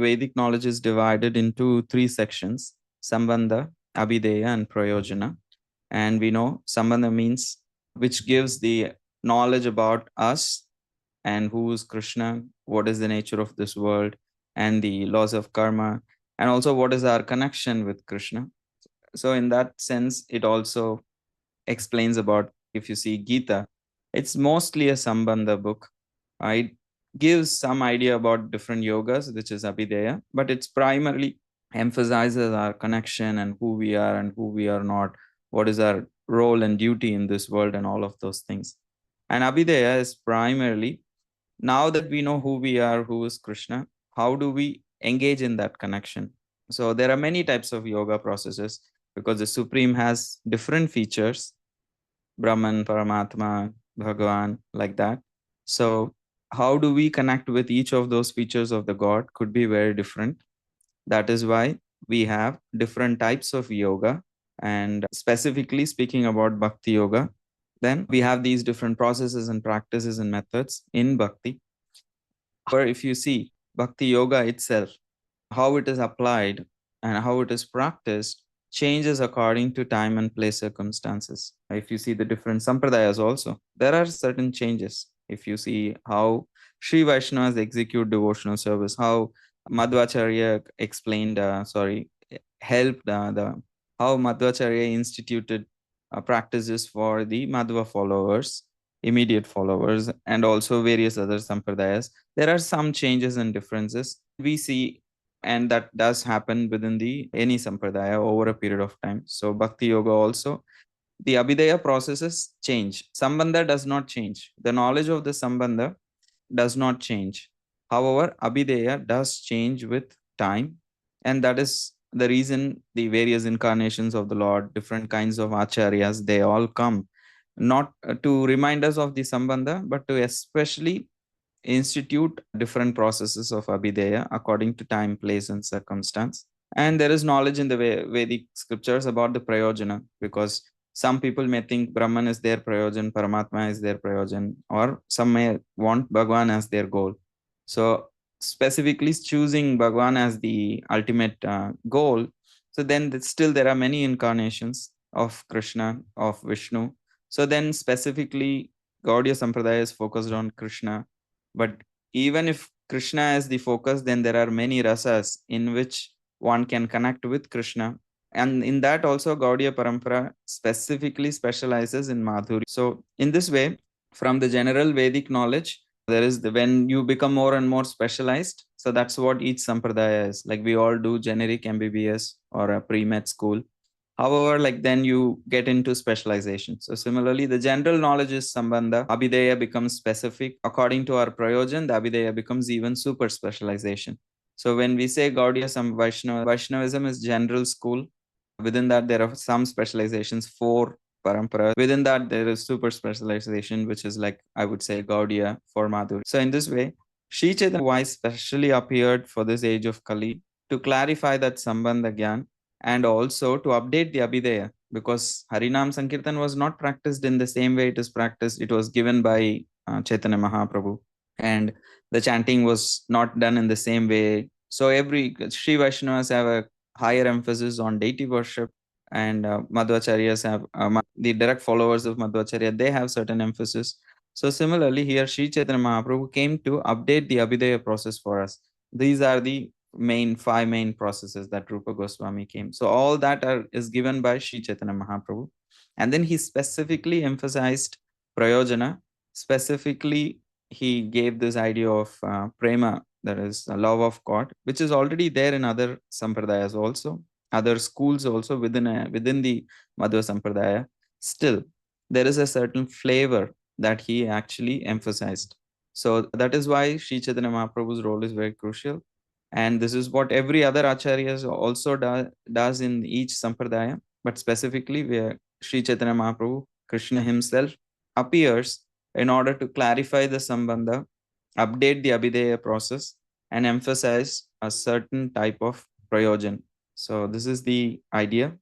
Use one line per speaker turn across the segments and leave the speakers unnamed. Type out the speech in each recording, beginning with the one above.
Vedic knowledge is divided into three sections: Sambandha, Abhideya, and Prayojana. And we know Sambandha means which gives the knowledge about us and who is Krishna, what is the nature of this world, and the laws of karma, and also what is our connection with Krishna. So, in that sense, it also explains about, if you see Gita, it's mostly a Sambandha book. It gives some idea about different yogas, which is Abhideya, but it's primarily emphasizes our connection and who we are and who we are not, what is our role and duty in this world, and all of those things. And Abhideya is primarily, now that we know who we are, who is Krishna, how do we engage in that connection? So there are many types of yoga processes because the Supreme has different features: Brahman, Paramatma, Bhagavan, like that. So, how do we connect with each of those features of the God could be very different. That is why we have different types of yoga. And specifically speaking about Bhakti Yoga, then we have these different processes and practices and methods in Bhakti. However, if you see Bhakti Yoga itself, how it is applied and how it is practiced changes according to time and place circumstances. If you see the different sampradayas also, there are certain changes. If you see how Sri Vaishnavas execute devotional service, how Madhvacharya explained, helped the how Madhvacharya instituted practices for the Madhva followers, immediate followers, and also various other sampradayas. There are some changes and differences we see, and that does happen within the any sampradaya over a period of time. So Bhakti Yoga also, the Abhideya processes change. Sambandha does not change. The knowledge of the Sambandha does not change. However, Abhideya does change with time, and that is the reason the various incarnations of the Lord, different kinds of acharyas, they all come not to remind us of the Sambandha, but to especially institute different processes of Abhideya according to time, place, and circumstance. And there is knowledge in the Vedic scriptures about the Prayojana, because some people may think Brahman is their Prayojan, Paramatma is their Prayojan, or some may want Bhagwan as their goal. So, specifically choosing Bhagwan as the ultimate goal, so then still there are many incarnations of Krishna, of Vishnu. So, then specifically, Gaudiya Sampradaya is focused on Krishna. But even if Krishna is the focus, then there are many rasas in which one can connect with Krishna. And in that also, Gaudiya Parampara specifically specializes in Madhuri. So, in this way, from the general Vedic knowledge, there is when you become more and more specialized. So, that's what each sampradaya is. Like we all do generic MBBS or a pre-med school. However, like then you get into specialization. So similarly, the general knowledge is Sambandha. Abhideya becomes specific. According to our Prayojan, the Abhideya becomes even super specialization. So when we say Gaudiya Vaishnavism is general school. Within that, there are some specializations for Parampara. Within that, there is super specialization, which is like, I would say, Gaudiya for Madhuri. So in this way, Sri Chaitanya why specially appeared for this age of Kali to clarify that Sambandha Gyan, and also to update the Abhideya, because Harinam Sankirtan was not practiced in the same way it is practiced. It was given by Chaitanya Mahaprabhu, and the chanting was not done in the same way. So every Sri Vaishnavas have a higher emphasis on deity worship, and Madhvacharyas have the direct followers of Madhvacharya, they have certain emphasis. So similarly here, Sri Chaitanya Mahaprabhu came to update the Abhideya process for us. These are the five main processes that Rupa Goswami came. So all that is given by Sri Chaitanya Mahaprabhu. And then he specifically emphasized Prayojana. Specifically, he gave this idea of prema, that is a love of God, which is already there in other sampradayas also, other schools also within the Madhva Sampradaya. Still, there is a certain flavor that he actually emphasized. So that is why Sri Chaitanya Mahaprabhu's role is very crucial. And this is what every other acharyas also does in each sampradaya. But specifically, where Sri Chaitanya Mahaprabhu, Krishna himself, appears in order to clarify the sambandha, update the Abhideya process, and emphasize a certain type of prayojan. So this is the idea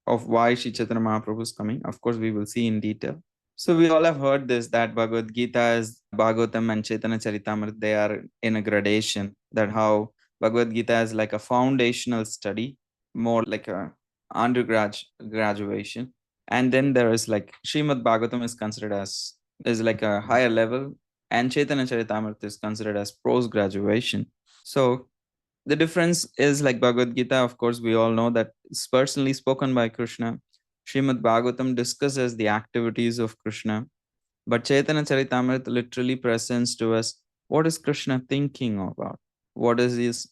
of why Sri Chaitanya Mahaprabhu is coming. Of course, we will see in detail. So we all have heard this, that Bhagavad Gita is Bhagavatam and Chaitanya Charitamrita, they are in a gradation, that how Bhagavad Gita as like a foundational study, more like a graduation. And then there is like Srimad Bhagavatam is considered as is like a higher level, and Chaitanya Charitamrita is considered as post graduation. So the difference is like Bhagavad Gita, of course, we all know that it's personally spoken by Krishna. Srimad Bhagavatam discusses the activities of Krishna, but Chaitanya Charitamrita literally presents to us what is Krishna thinking about, what is his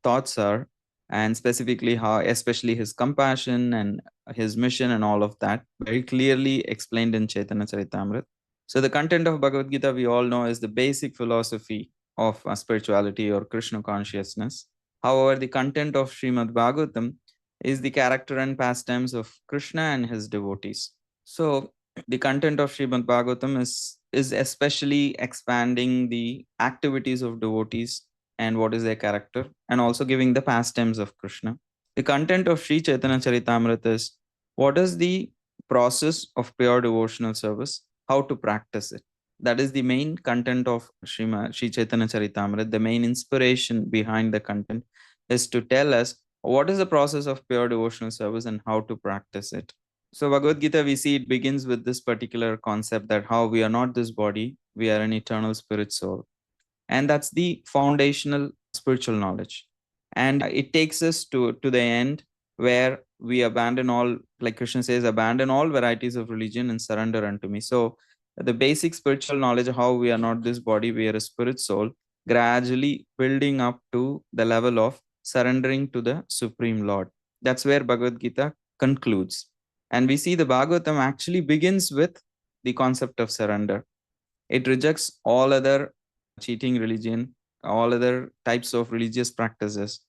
thoughts are, and specifically how, especially his compassion and his mission and all of that, very clearly explained in Chaitanya Charitamrita. So the content of Bhagavad Gita we all know is the basic philosophy of spirituality or Krishna consciousness. However, the content of Srimad Bhagavatam is the character and pastimes of Krishna and his devotees. So the content of Srimad Bhagavatam is especially expanding the activities of devotees and what is their character, and also giving the pastimes of Krishna. The content of Sri Chaitanya Charitamrita is what is the process of pure devotional service, how to practice it. That is the main content of Sri Chaitanya Charitamrita. The main inspiration behind the content is to tell us what is the process of pure devotional service and how to practice it. So Bhagavad Gita, we see it begins with this particular concept that how we are not this body, we are an eternal spirit soul. And that's the foundational spiritual knowledge. And it takes us to the end where we abandon all, like Krishna says, abandon all varieties of religion and surrender unto me. So the basic spiritual knowledge, how we are not this body, we are a spirit soul, gradually building up to the level of surrendering to the Supreme Lord. That's where Bhagavad Gita concludes. And we see the Bhagavatam actually begins with the concept of surrender. It rejects all other cheating religion, all other types of religious practices,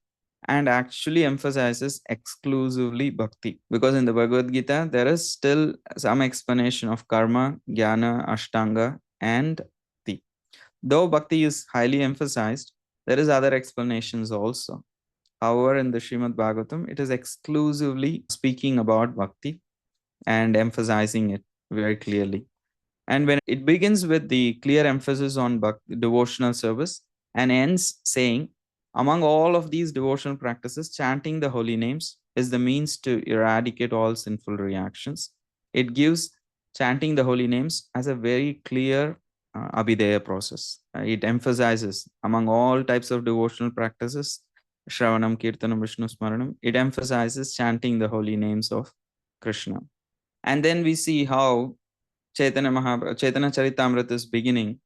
and actually emphasizes exclusively bhakti. Because in the Bhagavad Gita, there is still some explanation of karma, jnana, ashtanga, and bhakti. Though bhakti is highly emphasized, there is other explanations also. However, in the Srimad Bhagavatam, it is exclusively speaking about bhakti and emphasizing it very clearly. And when it begins with the clear emphasis on devotional service and ends saying, among all of these devotional practices, chanting the holy names is the means to eradicate all sinful reactions. It gives chanting the holy names as a very clear abhidheya process. It emphasizes among all types of devotional practices, Shravanam, Kirtanam, Vishnu Smaranam, it emphasizes chanting the holy names of Krishna. And then we see how Chaitanya Charitamrita is beginning,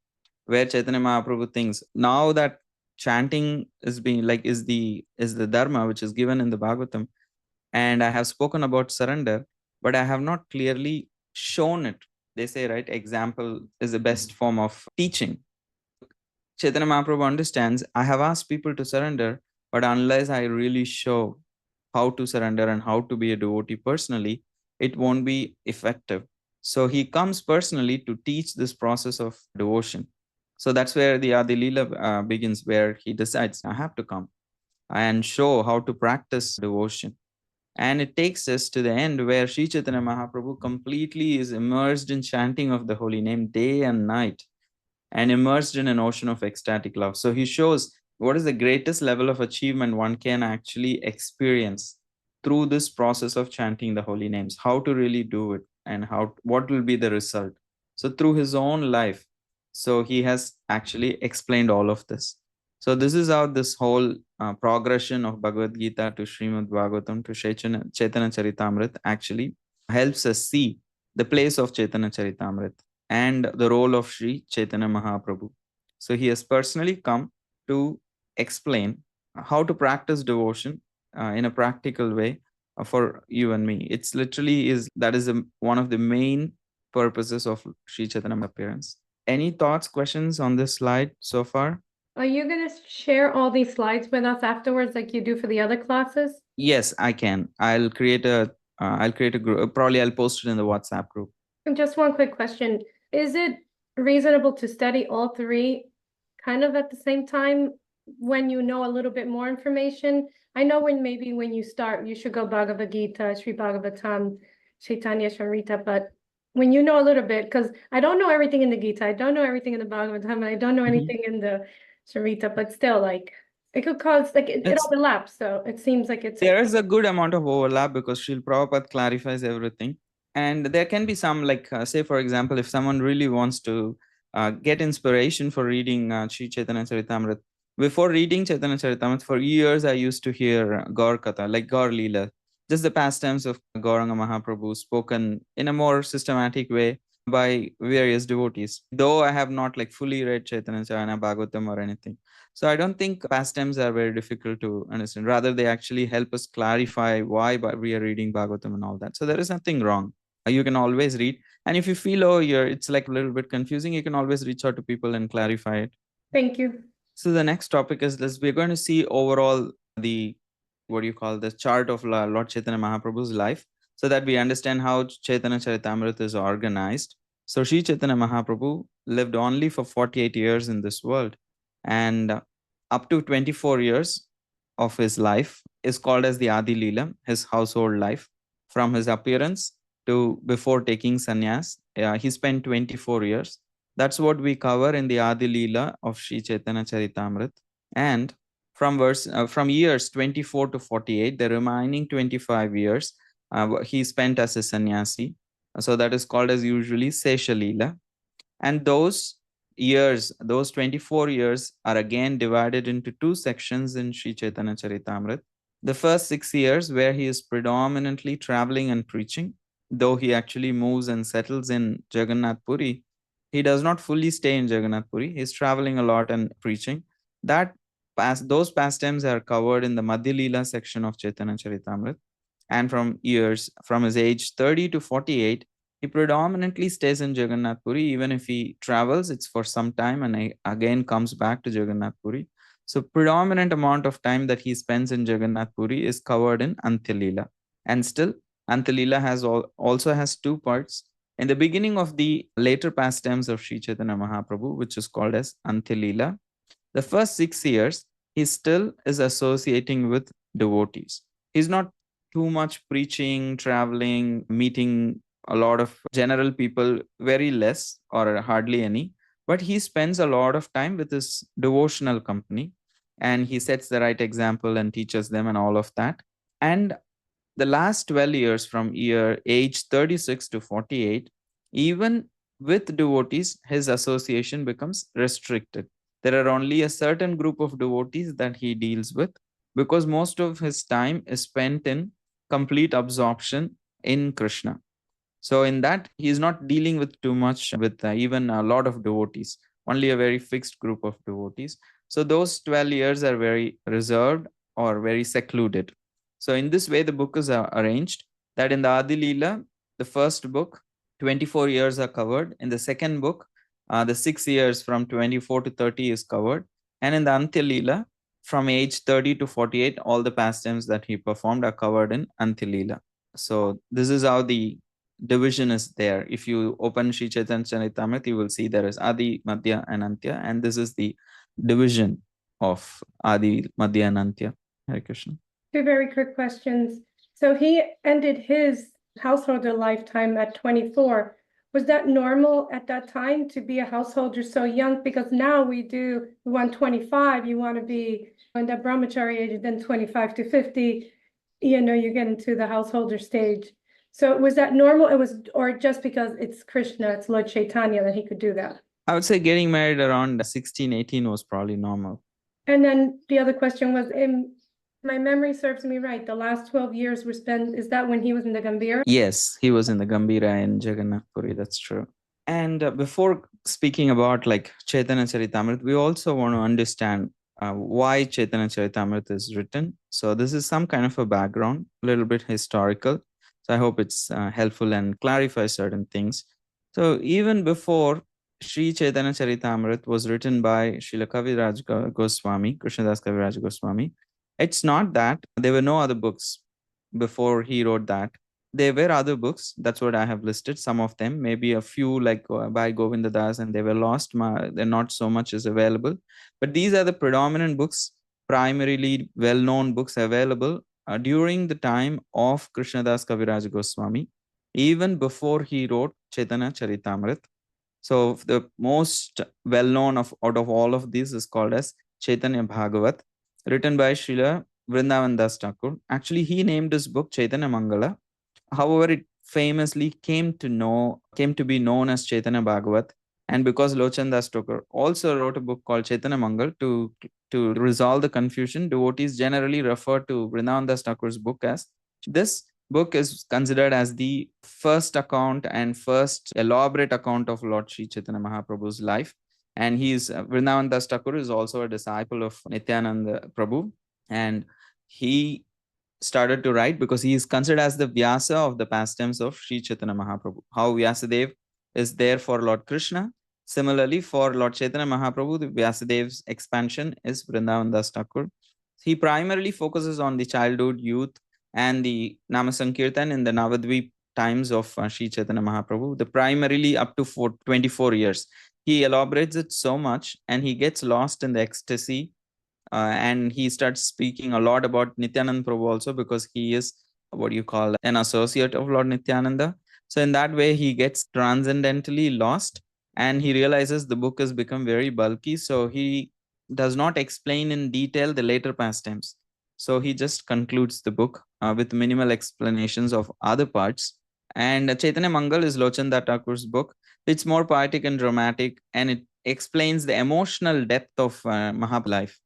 where Chaitanya Mahaprabhu thinks now that chanting is being like is the dharma which is given in the Bhagavatam, and I have spoken about surrender, but I have not clearly shown it. They say, right, example is the best form of teaching. Chaitanya Mahaprabhu understands, I have asked people to surrender, but unless I really show how to surrender and how to be a devotee personally, it won't be effective. So he comes personally to teach this process of devotion. So that's where the Adi Lila begins, where he decides, I have to come and show how to practice devotion. And it takes us to the end where Sri Chaitanya Mahaprabhu completely is immersed in chanting of the holy name day and night and immersed in an ocean of ecstatic love. So he shows what is the greatest level of achievement one can actually experience through this process of chanting the holy names, how to really do it and what will be the result. So through his own life, so he has actually explained all of this. So this is how this whole progression of Bhagavad Gita to Srimad Bhagavatam to Chaitanya Charitamrita actually helps us see the place of Chaitanya Charitamrita and the role of Sri Chaitanya Mahaprabhu. So he has personally come to explain how to practice devotion in a practical way for you and me. It's literally one of the main purposes of Sri Chaitanya appearance. Any thoughts, questions on this slide so far?
Are you going to share all these slides with us afterwards like you do for the other classes?
Yes, I can. I'll create a group. Probably I'll post it in the WhatsApp group.
And just one quick question. Is it reasonable to study all three kind of at the same time when you know a little bit more information? I know when you start, you should go Bhagavad Gita, Sri Bhagavatam, Chaitanya Charitamrita, but when you know a little bit, because I don't know everything in the Gita, I don't know everything in the Bhagavatam, I don't know anything in the Charita, but still, like, It could cause, like, it
It's-
overlaps, so it seems like it's.
There is a good amount of overlap because Srila Prabhupada clarifies everything. And there can be some, like, say, for example, if someone really wants to get inspiration for reading Sri Chaitanya Charitamrita, before reading Chaitanya Charitamrita, for years I used to hear Gaur Katha, like Gaur Lila, just the pastimes of Gauranga Mahaprabhu spoken in a more systematic way by various devotees. Though I have not like fully read Chaitanya Charana Bhagavatam or anything. So I don't think pastimes are very difficult to understand. Rather, they actually help us clarify why we are reading Bhagavatam and all that. So there is nothing wrong. You can always read. And if you feel, oh, it's like a little bit confusing, you can always reach out to people and clarify it.
Thank you.
So the next topic is this. We're going to see overall the, what do you call, the chart of Lord Chaitanya Mahaprabhu's life, so that we understand how Chaitanya Charitamrita is organized. So Sri Chaitanya Mahaprabhu lived only for 48 years in this world. And up to 24 years of his life is called as the Adi Lila, his household life. From his appearance to before taking sannyas, he spent 24 years. That's what we cover in the Adi Lila of Sri Chaitanya Charitamrita. And from years 24 to 48, the remaining 25 years, he spent as a sannyasi. So that is called as usually Sesha Lila. And those years, those 24 years, are again divided into two sections in Sri Chaitanya Charitamrita. The first 6 years, where he is predominantly traveling and preaching, though he actually moves and settles in Jagannath Puri, he does not fully stay in Jagannath Puri. He's traveling a lot and preaching. Those pastimes are covered in the Madhya Lila section of Chaitanya Charitamrita. And from his age 30 to 48, he predominantly stays in Jagannath Puri. Even if he travels, it's for some time and he again comes back to Jagannath Puri. So predominant amount of time that he spends in Jagannath Puri is covered in Antya Lila. And still, Antya Lila also has two parts. In the beginning of the later pastimes of Sri Chaitanya Mahaprabhu, which is called as Antya Lila, the first 6 years, he still is associating with devotees. He's not too much preaching, traveling, meeting a lot of general people, very less or hardly any. But he spends a lot of time with his devotional company and he sets the right example and teaches them and all of that. And the last 12 years, from age 36 to 48, even with devotees, his association becomes restricted. There are only a certain group of devotees that he deals with because most of his time is spent in complete absorption in Krishna. So in that, he is not dealing with too much with even a lot of devotees, only a very fixed group of devotees. So those 12 years are very reserved or very secluded. So in this way, the book is arranged that in the Adi Lila, the first book, 24 years are covered. In the second book, the 6 years from 24 to 30 is covered. And in the Antya Lila, from age 30 to 48, all the pastimes that he performed are covered in Antya Lila. So this is how the division is there. If you open Sri Chaitanya Charitamrita, you will see there is Adi, Madhya, and Antya, and this is the division of Adi, Madhya, and Antya. Hare Krishna.
Two very quick questions. So he ended his householder lifetime at 24. Was that normal at that time to be a householder so young? Because now we want 25, you want to be in that brahmachari age, then 25 to 50, you get into the householder stage. So was that normal? Or just because it's Krishna, it's Lord Chaitanya, that he could do that?
I would say getting married around 16, 18 was probably normal.
And then the other question was, my memory serves me right, the last 12 years were spent, is that when he was in the Gambhira?
Yes, he was in the Gambhira in Jagannath Puri, that's true. And before speaking about like Chaitanya Charitamrita, we also want to understand why Chaitanya Charitamrita is written. So this is some kind of a background, a little bit historical. So I hope it's helpful and clarifies certain things. So even before Sri Chaitanya Charitamrita was written by Srila Kaviraj Goswami, Krishnadas Kaviraj Goswami, it's not that there were no other books before he wrote that. There were other books. That's what I have listed. Some of them, maybe a few like by Govinda Das, and they were lost. They're not so much is available. But these are the predominant books, primarily well-known books available during the time of Krishnadas Kaviraj Goswami, even before he wrote Chaitanya Charitamrita. So the most well-known out of all of these is called as Chaitanya Bhagavat. written by Srila Vrindavan Das Thakur. Actually, he named his book Chaitanya Mangala. However, it famously came to be known as Chaitanya Bhagavat. And because Lochan Das Thakur also wrote a book called Chaitanya Mangal to resolve the confusion, devotees generally refer to Vrindavan Das Thakur's book as this book is considered as the first account and first elaborate account of Lord Sri Chaitanya Mahaprabhu's life. And Vrindavan Das Thakur is also a disciple of Nityananda Prabhu. And he started to write because he is considered as the Vyasa of the pastimes of Sri Chaitanya Mahaprabhu. How Vyasadev is there for Lord Krishna. Similarly, for Lord Chaitanya Mahaprabhu, the Vyasadev's expansion is Vrindavan Das Thakur. He primarily focuses on the childhood, youth, and the Namasankirtan in the Navadvip times of Sri Chaitanya Mahaprabhu, the primarily up to 24 years. He elaborates it so much and he gets lost in the ecstasy, and he starts speaking a lot about Nityananda Prabhu also because he is what you call an associate of Lord Nityananda. So in that way, he gets transcendentally lost and he realizes the book has become very bulky. So he does not explain in detail the later pastimes. So he just concludes the book with minimal explanations of other parts. And Chaitanya Mangal is Lochan Das Thakur's book. It's more poetic and dramatic, and it explains the emotional depth of Mahaprabhu's life.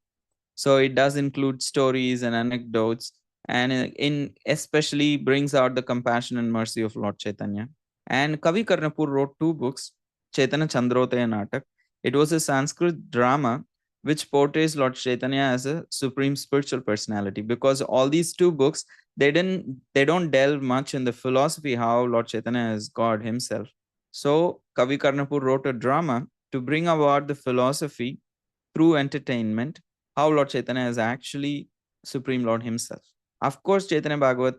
So it does include stories and anecdotes, and in especially brings out the compassion and mercy of Lord Chaitanya. And Kavi Karnapur wrote two books, Chaitanya Chandrodaya Natak. It was a Sanskrit drama which portrays Lord Chaitanya as a supreme spiritual personality. Because all these two books, they don't delve much in the philosophy how Lord Chaitanya is God himself. So Kavi Karnapur wrote a drama to bring about the philosophy through entertainment, how Lord Chaitanya is actually Supreme Lord himself. Of course, Chaitanya Bhagavat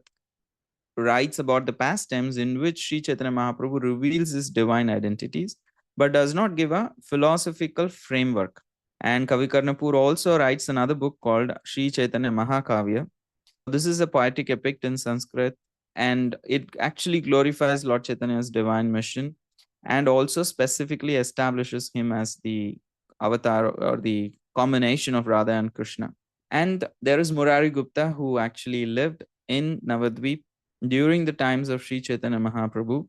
writes about the pastimes in which Sri Chaitanya Mahaprabhu reveals his divine identities, but does not give a philosophical framework. And Kavi Karnapur also writes another book called Sri Chaitanya Mahakavya. This is a poetic epic in Sanskrit, and it actually glorifies Lord Chaitanya's divine mission and also specifically establishes him as the avatar or the combination of Radha and Krishna. And there is Murari Gupta, who actually lived in Navadvip during the times of Sri Chaitanya Mahaprabhu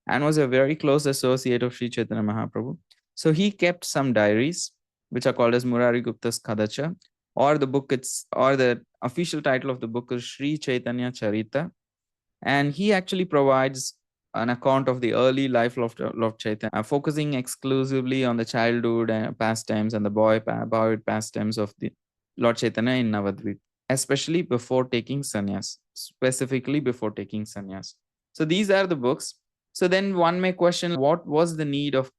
and was a very close associate of Sri Chaitanya Mahaprabhu. So he kept some diaries, which are called as Murari Gupta's Kadacha, or the official title of the book is Sri Chaitanya Charita. And he actually provides an account of the early life of Lord Chaitanya, focusing exclusively on the childhood pastimes and the boyhood pastimes of the Lord Chaitanya in Navadvip, especially before taking sannyas, specifically before taking sannyas. So these are the books. So then one may question, what was the need of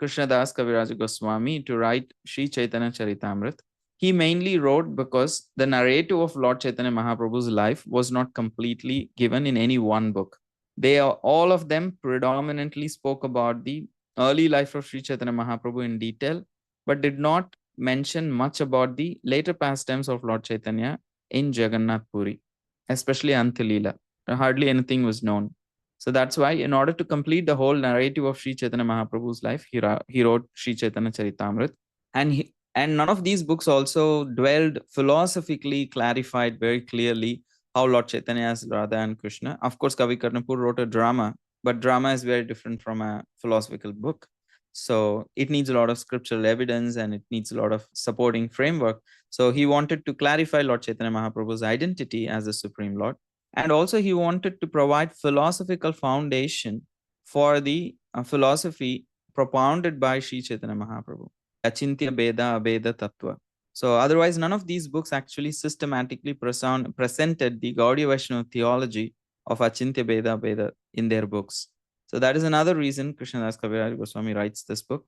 Krishnadas Kaviraj Goswami to write Sri Chaitanya Charitamrita? He mainly wrote because the narrative of Lord Chaitanya Mahaprabhu's life was not completely given in any one book. All of them predominantly spoke about the early life of Sri Chaitanya Mahaprabhu in detail, but did not mention much about the later pastimes of Lord Chaitanya in Jagannath Puri, especially Lila. Hardly anything was known. So that's why, in order to complete the whole narrative of Sri Chaitanya Mahaprabhu's life, he wrote Sri Chaitanya Charitamrita. And none of these books also dwelled philosophically, clarified very clearly how Lord Chaitanya is Radha and Krishna. Of course, Kavi Karnapur wrote a drama, but drama is very different from a philosophical book. So it needs a lot of scriptural evidence and it needs a lot of supporting framework. So he wanted to clarify Lord Chaitanya Mahaprabhu's identity as the Supreme Lord. And also he wanted to provide philosophical foundation for the philosophy propounded by Sri Chaitanya Mahaprabhu. Achintya Beda Abeda Tattva. So otherwise, none of these books actually systematically presented the Gaudiya Vaishnava theology of Achintya Beda Abeda in their books. So that is another reason Krishnadas Kaviraj Goswami writes this book.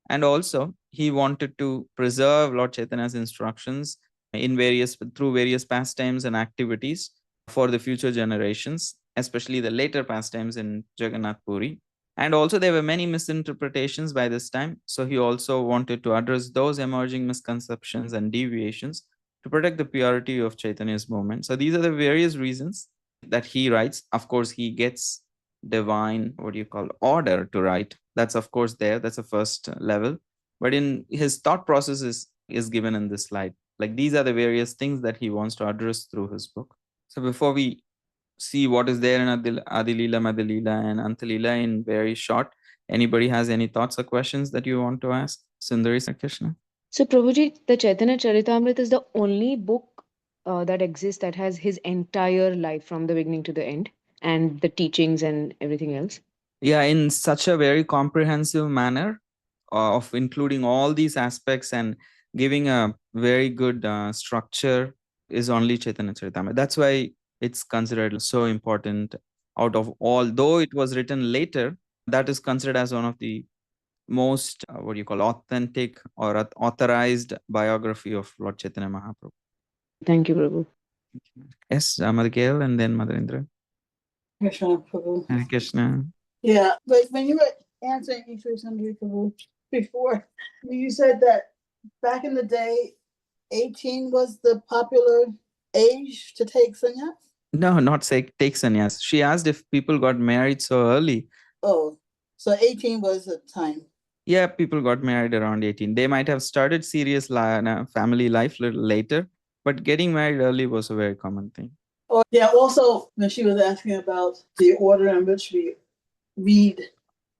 And also, he wanted to preserve Lord Chaitanya's instructions through various pastimes and activities for the future generations, especially the later pastimes in Jagannath Puri. And also, there were many misinterpretations by this time. So he also wanted to address those emerging misconceptions and deviations to protect the purity of Chaitanya's movement. So these are the various reasons that he writes. Of course, he gets divine, order to write. That's of course there. That's the first level. But in his thought process is given in this slide. Like these are the various things that he wants to address through his book. So before we see what is there in Adilila, Madhilila, and Antalila in very short, anybody has any thoughts or questions that you want to ask Sundari Krishna?
So, Prabhuji, the Chaitanya Charitamrita is the only book that exists that has his entire life from the beginning to the end and the teachings and everything else.
Yeah, in such a very comprehensive manner of including all these aspects and giving a very good structure is only Chaitanya Charitamrita. That's why it's considered so important out of all. Though it was written later, that is considered as one of the most, what do you call, authentic or authorized biography of Lord Chaitanya Mahaprabhu.
Thank you, Prabhu.
Yes, Mother Gail and then Mother Indra.
Krishna Prabhu.
Hare Krishna.
Yeah, but when you were answering Krishna Prabhu before, you said that back in the day, 18 was the popular age to take sannyas?
No, not say take sannyas. She asked if people got married so early.
Oh, so 18 was the time.
Yeah, people got married around 18. They might have started serious family life little later, but getting married early was a very common thing.
Oh, yeah, also, when she was asking about the order in which we read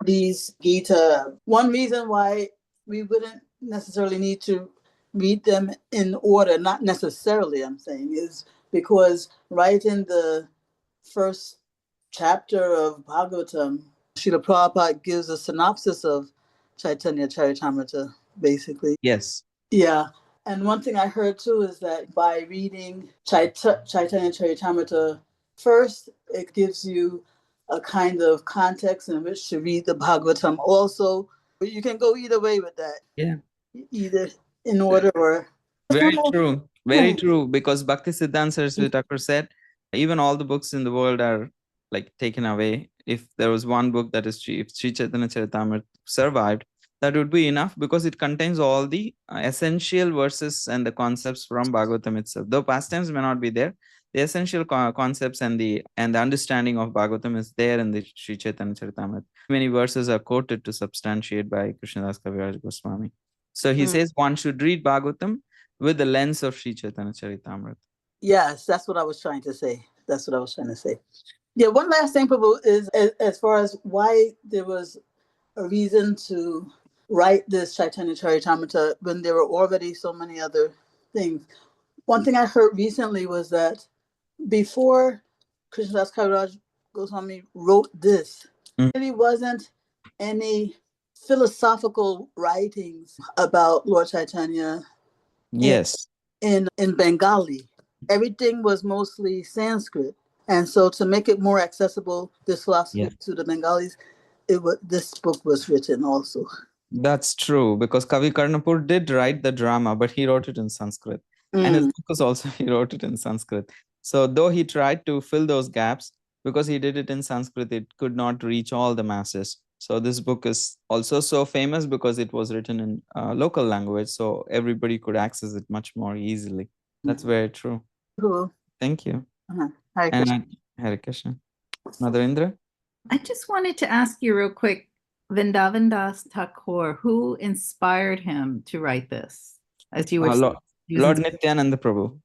these gita, one reason why we wouldn't necessarily need to read them in order, not necessarily, I'm saying, is because right in the first chapter of Bhagavatam, Srila Prabhupada gives a synopsis of Chaitanya Charitamrita, basically.
Yes.
Yeah. And one thing I heard too is that by reading Chaitanya Charitamrita first, it gives you a kind of context in which to read the Bhagavatam also. You can go either way with that.
Yeah.
Either in order or...
Very true. Very true. Because Bhakti Siddhanta Saraswati Thakur said, even all the books in the world are like taken away. If there was one book that is if Sri Chaitanya Charitamrita survived, that would be enough because it contains all the essential verses and the concepts from Bhagavatam itself. Though pastimes may not be there, the essential concepts and the understanding of Bhagavatam is there in the Sri Chaitanya Charitamrita. Many verses are quoted to substantiate by Krishnadas Kaviraj Goswami. So he says one should read Bhagavatam with the lens of Sri Chaitanya Charitamrita.
Yes, that's what I was trying to say. Yeah, one last thing, Prabhu, is as far as why there was a reason to write this Chaitanya Charitamrita when there were already so many other things. One thing I heard recently was that before Krishnadas Kaviraj Goswami wrote this, there really wasn't any philosophical writings about Lord Chaitanya.
Yes.
In Bengali. Everything was mostly Sanskrit. And so to make it more accessible, this philosophy to the Bengalis, this book was written also.
That's true, because Kavi Karnapur did write the drama, but he wrote it in Sanskrit. And his book was also, he wrote it in Sanskrit. So though he tried to fill those gaps, because he did it in Sanskrit, it could not reach all the masses. So this book is also so famous because it was written in local language, so everybody could access it much more easily. That's very true.
Cool.
Thank you.
Hare Krishna.
Hare Krishna. Mother Indra?
I just wanted to ask you real quick, Vrindavan Das Thakur, who inspired him to write this? As you were
Lord Nityananda Prabhu.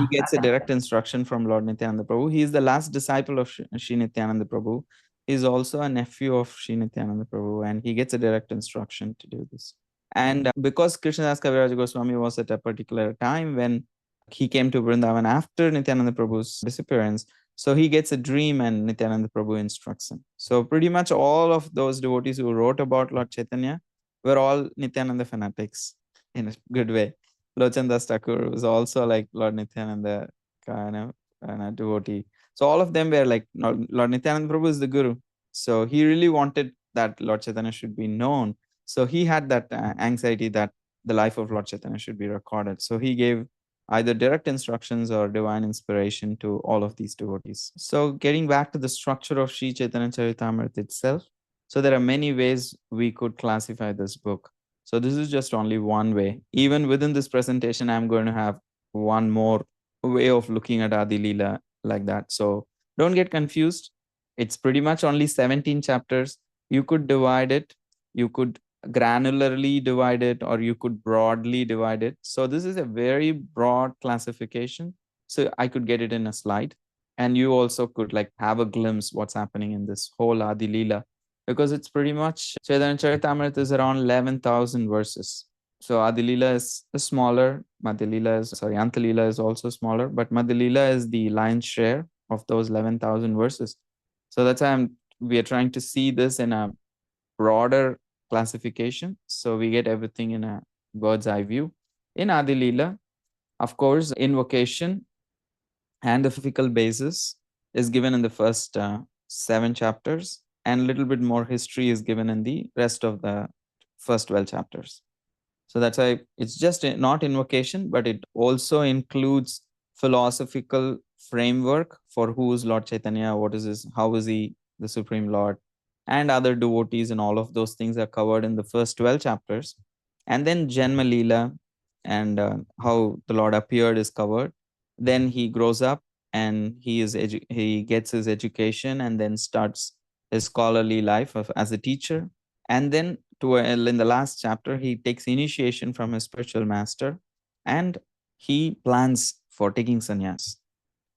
He gets a direct instruction from Lord Nityananda Prabhu. He is the last disciple of Sri Nityananda Prabhu. He is also a nephew of Sri Nityananda Prabhu, and he gets a direct instruction to do this. And because Krishnadas Kaviraj Goswami was at a particular time when he came to Vrindavan after Nityananda Prabhu's disappearance, so he gets a dream and Nityananda Prabhu instructs him. So pretty much all of those devotees who wrote about Lord Chaitanya were all Nityananda fanatics in a good way. Lochan Das Thakur was also like Lord Nityananda kind of devotee. So all of them were like, Lord Nityananda Prabhu is the guru. So he really wanted that Lord Chaitanya should be known. So he had that anxiety that the life of Lord Chaitanya should be recorded. So he gave either direct instructions or divine inspiration to all of these devotees. So getting back to the structure of Sri Chaitanya Charitamrita itself, so there are many ways we could classify this book. So this is just only one way. Even within this presentation, I'm going to have one more way of looking at Adi Lila like that. So don't get confused. It's pretty much only 17 chapters. You could divide it. You could granularly divide it, or you could broadly divide it. So this is a very broad classification. So I could get it in a slide, and you also could like have a glimpse what's happening in this whole Adi Lila, because it's pretty much Chaitanya Charitamrita is around 11,000 verses. So Adi Lila is smaller, Anta Lila is also smaller, but Madhya Lila is the lion's share of those 11,000 verses. So that's why we are trying to see this in a broader classification, so we get everything in a bird's eye view. In Adi Lila, of course, invocation and the physical basis is given in the first 7 chapters, and a little bit more history is given in the rest of the first 12 chapters. So that's why it's just not invocation, but it also includes philosophical framework for who is Lord Chaitanya, what is his, how is he the Supreme Lord, and other devotees, and all of those things are covered in the first 12 chapters. And then Janma Leela and how the Lord appeared is covered. Then he grows up and he gets his education and then starts his scholarly life as a teacher. And then in the last chapter, he takes initiation from his spiritual master, and he plans for taking sannyas.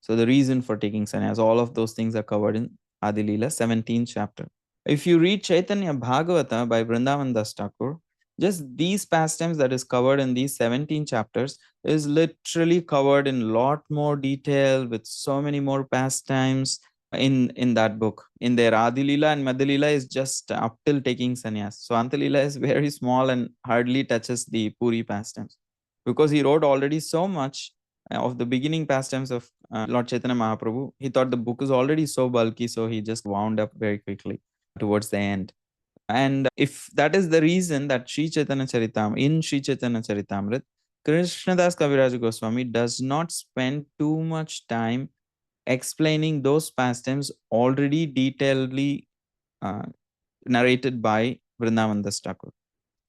So the reason for taking sannyas, all of those things are covered in Adi Lila, 17th chapter. If you read Chaitanya Bhagavata by Vrindavan Das Thakur, just these pastimes that is covered in these 17 chapters is literally covered in lot more detail with so many more pastimes in that book. In their Adi Lila and Madhya Lila is just up till taking sannyas. So Anta Lila is very small and hardly touches the Puri pastimes, because he wrote already so much of the beginning pastimes of Lord Chaitanya Mahaprabhu. He thought the book is already so bulky, so he just wound up very quickly towards the end. And if that is the reason that Sri Chaitanya Charitamrita, Krishnadas Kaviraj Goswami does not spend too much time explaining those pastimes already detailedly narrated by Vrindavan Das Thakur.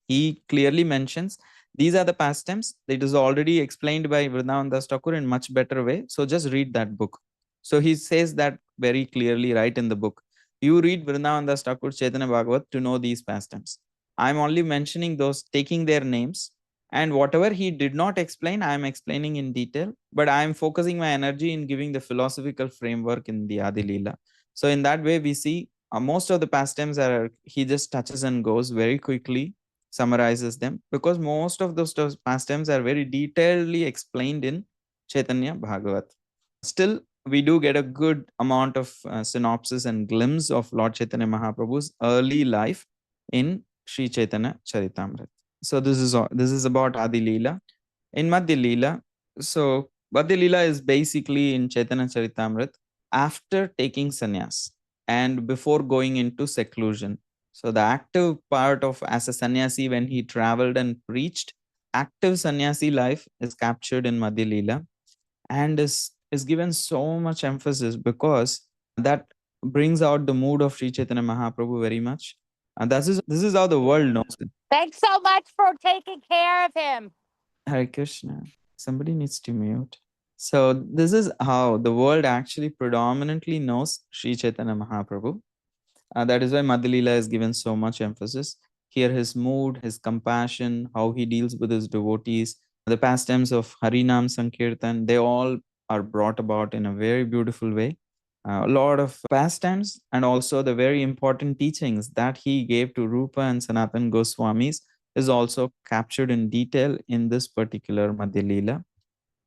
He clearly mentions these are the pastimes. It is already explained by Vrindavan Das Thakur in much better way. So just read that book. So he says that very clearly right in the book. You read Vrindavan Das Thakur Chaitanya Bhagavat to know these pastimes. I'm only mentioning those, taking their names, and whatever he did not explain, I'm explaining in detail, but I'm focusing my energy in giving the philosophical framework in the Adi Lila. So in that way, we see most of the pastimes he just touches and goes very quickly, summarizes them, because most of those pastimes are very detailedly explained in Chaitanya Bhagavat. Still, we do get a good amount of synopsis and glimpse of Lord Chaitanya Mahaprabhu's early life in Sri Chaitanya Charitamrita. So this is about Adi Lila. In Madhya Lila, so Madhya Lila is basically in Chaitanya Charitamrita after taking sannyas and before going into seclusion. So the active part of as a sannyasi, when he traveled and preached, active sannyasi life is captured in Madhya Lila, and is given so much emphasis because that brings out the mood of Sri Chaitanya Mahaprabhu very much. And this is how the world knows it.
Thanks so much for taking care of him.
Hare Krishna. Somebody needs to mute. So this is how the world actually predominantly knows Sri Chaitanya Mahaprabhu. That is why Madhya Lila is given so much emphasis. Here his mood, his compassion, how he deals with his devotees, the pastimes of Harinam Sankirtan, they all are brought about in a very beautiful way. A lot of pastimes and also the very important teachings that he gave to Rupa and Sanatan Goswamis is also captured in detail in this particular Madhya Lila,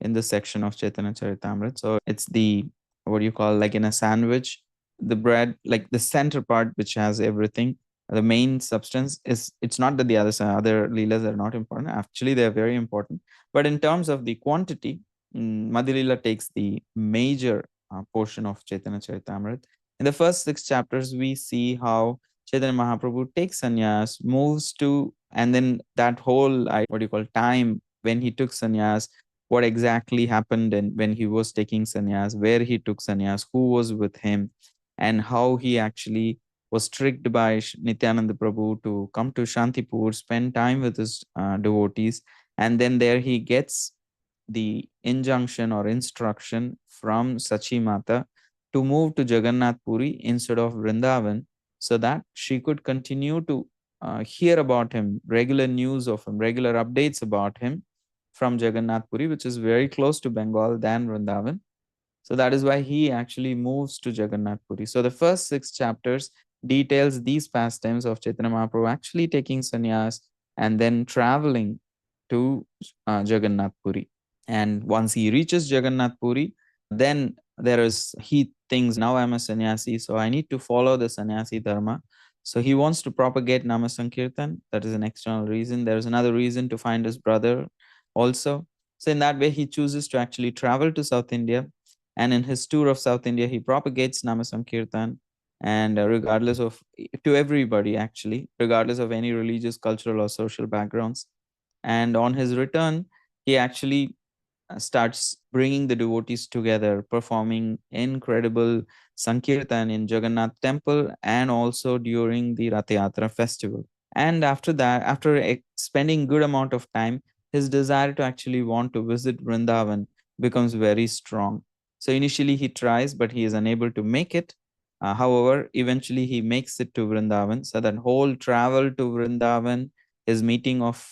in the section of Chaitanya Charitamrita. So it's the, what do you call, like in a sandwich, the bread, like the center part, which has everything. The main substance is, it's not that the other Leelas are not important. Actually, they're very important. But in terms of the quantity, Madhya Lila takes the major portion of Chaitanya Charitamrita. In the first 6 chapters, we see how Chaitanya Mahaprabhu takes sannyas, moves to, and then that whole, what do you call, time when he took sannyas, what exactly happened and when he was taking sannyas, where he took sannyas, who was with him, and how he actually was tricked by Nityananda Prabhu to come to Shantipur, spend time with his devotees, and then there he gets the injunction or instruction from Sachi Mata to move to Jagannath Puri instead of Vrindavan, so that she could continue to hear about him, regular news of him, regular updates about him from Jagannath Puri, which is very close to Bengal than Vrindavan. So that is why he actually moves to Jagannath Puri. So the first 6 chapters details these pastimes of Chaitanya Mahaprabhu actually taking sannyas and then traveling to Jagannath Puri. And once he reaches Jagannath Puri, then he thinks, now I'm a sannyasi, so I need to follow the sannyasi dharma. So he wants to propagate Nama Sankirtan. That is an external reason. There is another reason to find his brother also. So in that way, he chooses to actually travel to South India. And in his tour of South India, he propagates Nama Sankirtan. And regardless of, to everybody actually, regardless of any religious, cultural, or social backgrounds. And on his return, he actually starts bringing the devotees together, performing incredible Sankirtan in Jagannath temple and also during the Rath Yatra festival. And after that, after spending good amount of time, his desire to actually want to visit Vrindavan becomes very strong. So initially he tries, but he is unable to make it. However, eventually he makes it to Vrindavan. So that whole travel to Vrindavan, his meeting of